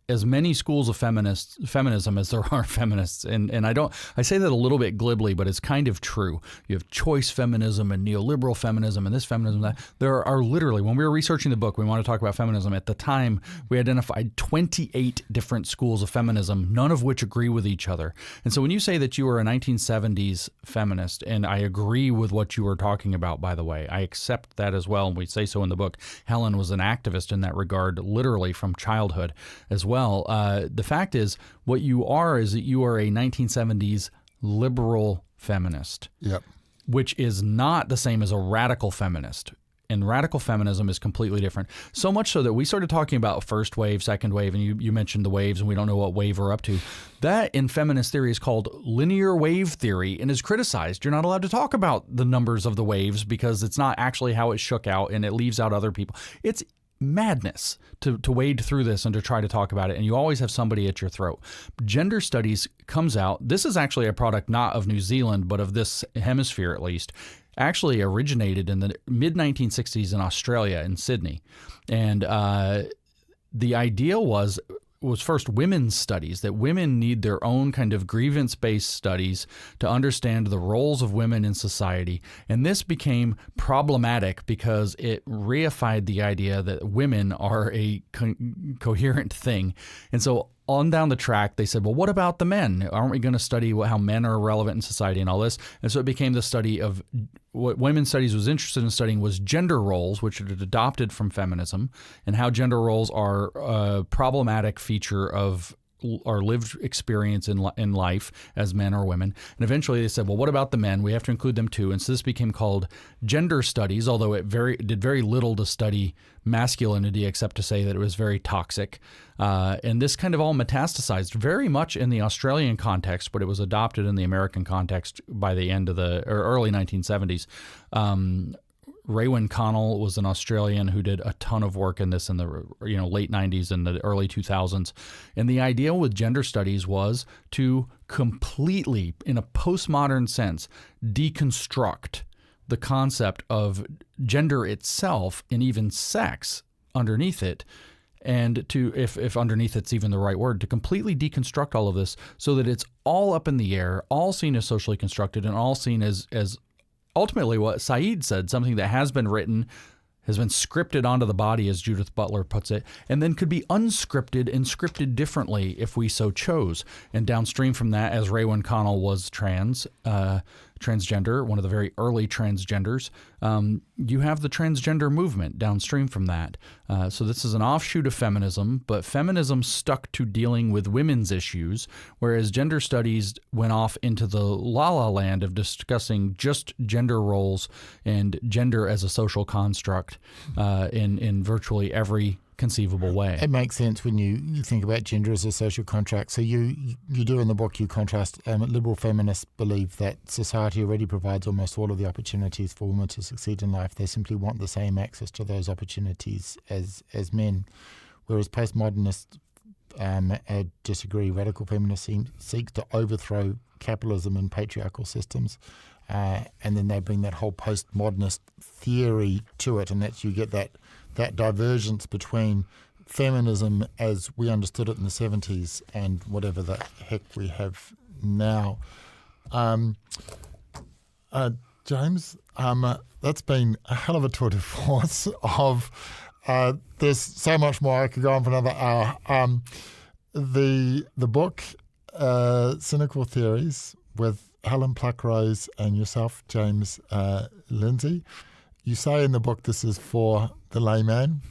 as many schools of feminism as there are feminists. And I say that a little bit glibly, but it's kind of true. You have choice feminism and neoliberal feminism and this feminism, that. There are literally, when we were researching the book, we want to talk about feminism. At the time, we identified 28 different schools of feminism, none of which agree with each other. And so when you say that you are a 1970s feminist, and I agree with what you were talking about, by the way, I accept that as well. And we say so in the book. Helen was an activist in that regard, literally from childhood as well. The fact is, what you are is that you are a 1970s liberal feminist, yep, which is not the same as a radical feminist. And radical feminism is completely different. So much so that we started talking about first wave, second wave, and you mentioned the waves, and we don't know what wave we're up to. That in feminist theory is called linear wave theory and is criticized. You're not allowed to talk about the numbers of the waves because it's not actually how it shook out, and it leaves out other people. It's madness to wade through this and to try to talk about it, and you always have somebody at your throat. Gender studies comes out. This is actually a product not of New Zealand, but of this hemisphere at least. Actually originated in the mid-1960s in Australia, in Sydney. And the idea was first women's studies, that women need their own kind of grievance-based studies to understand the roles of women in society. And this became problematic because it reified the idea that women are a coherent thing. And so on down the track, they said, well, what about the men? Aren't we going to study how men are relevant in society and all this? And so it became the study of what women's studies was interested in studying was gender roles, which it adopted from feminism, and how gender roles are a problematic feature of our lived experience in life as men or women. And eventually they said, well, what about the men? We have to include them too. And so this became called gender studies, although it did very little to study masculinity except to say that it was very toxic. And this kind of all metastasized very much in the Australian context, but it was adopted in the American context by the end of the early 1970s. Raewyn Connell was an Australian who did a ton of work in this in the late 90s and the early 2000s. And the idea with gender studies was to completely, in a postmodern sense, deconstruct the concept of gender itself and even sex underneath it. And to, if underneath it's even the right word, to completely deconstruct all of this so that it's all up in the air, all seen as socially constructed, and all seen as ultimately what Said said, something that has been written, has been scripted onto the body, as Judith Butler puts it, and then could be unscripted and scripted differently if we so chose. And downstream from that, as Raewyn Connell was transgender, one of the very early transgenders, you have the transgender movement downstream from that. So this is an offshoot of feminism, but feminism stuck to dealing with women's issues, whereas gender studies went off into the la-la land of discussing just gender roles and gender as a social construct in virtually every conceivable way. It makes sense when you think about gender as a social contract. So you do in the book, you contrast liberal feminists believe that society already provides almost all of the opportunities for women to succeed in life. They simply want the same access to those opportunities as men. whereas postmodernists disagree. Radical feminists seek to overthrow capitalism and patriarchal systems, and then they bring that whole postmodernist theory to it, and that's you get that divergence between feminism as we understood it in the 70s and whatever the heck we have now. James, that's been a hell of a tour de force of there's so much more. I could go on for another hour. The book, Cynical Theories, with Helen Pluckrose and yourself, James Lindsay. You say in the book this is for the layman.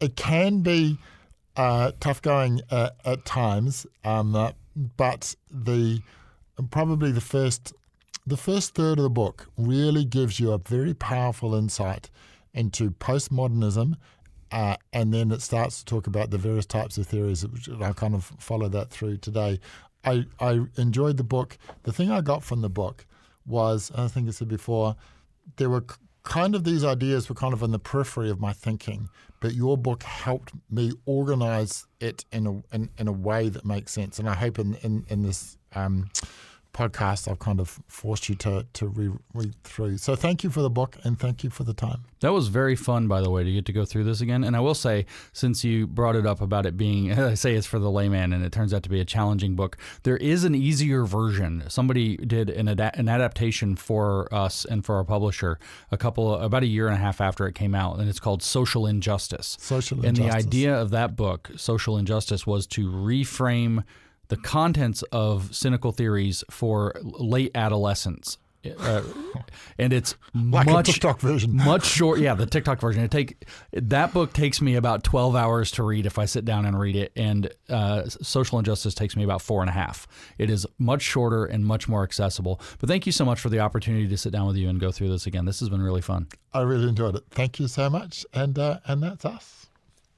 It can be tough going at times, but probably the first third of the book really gives you a very powerful insight into postmodernism, and then it starts to talk about the various types of theories. Which I kind of follow that through today. I enjoyed the book. The thing I got from the book was, I think I said before, there were kind of these ideas were kind of in the periphery of my thinking, but your book helped me organize it in a way that makes sense. And I hope in this podcast I've kind of forced you to read through. So thank you for the book and thank you for the time. That was very fun, by the way, to get to go through this again. And I will say, since you brought it up about it being, I say it's for the layman, and it turns out to be a challenging book, there is an easier version. Somebody did an adaptation for us and for our publisher about a year and a half after it came out, and it's called Social Injustice. And the idea of that book, Social Injustice, was to reframe the contents of cynical theories for late adolescents. And it's like a TikTok version. Much short. Yeah, the TikTok version. That book takes me about 12 hours to read if I sit down and read it, and Social Injustice takes me about 4.5. It is much shorter and much more accessible. But thank you so much for the opportunity to sit down with you and go through this again. This has been really fun. I really enjoyed it. Thank you so much. And that's us.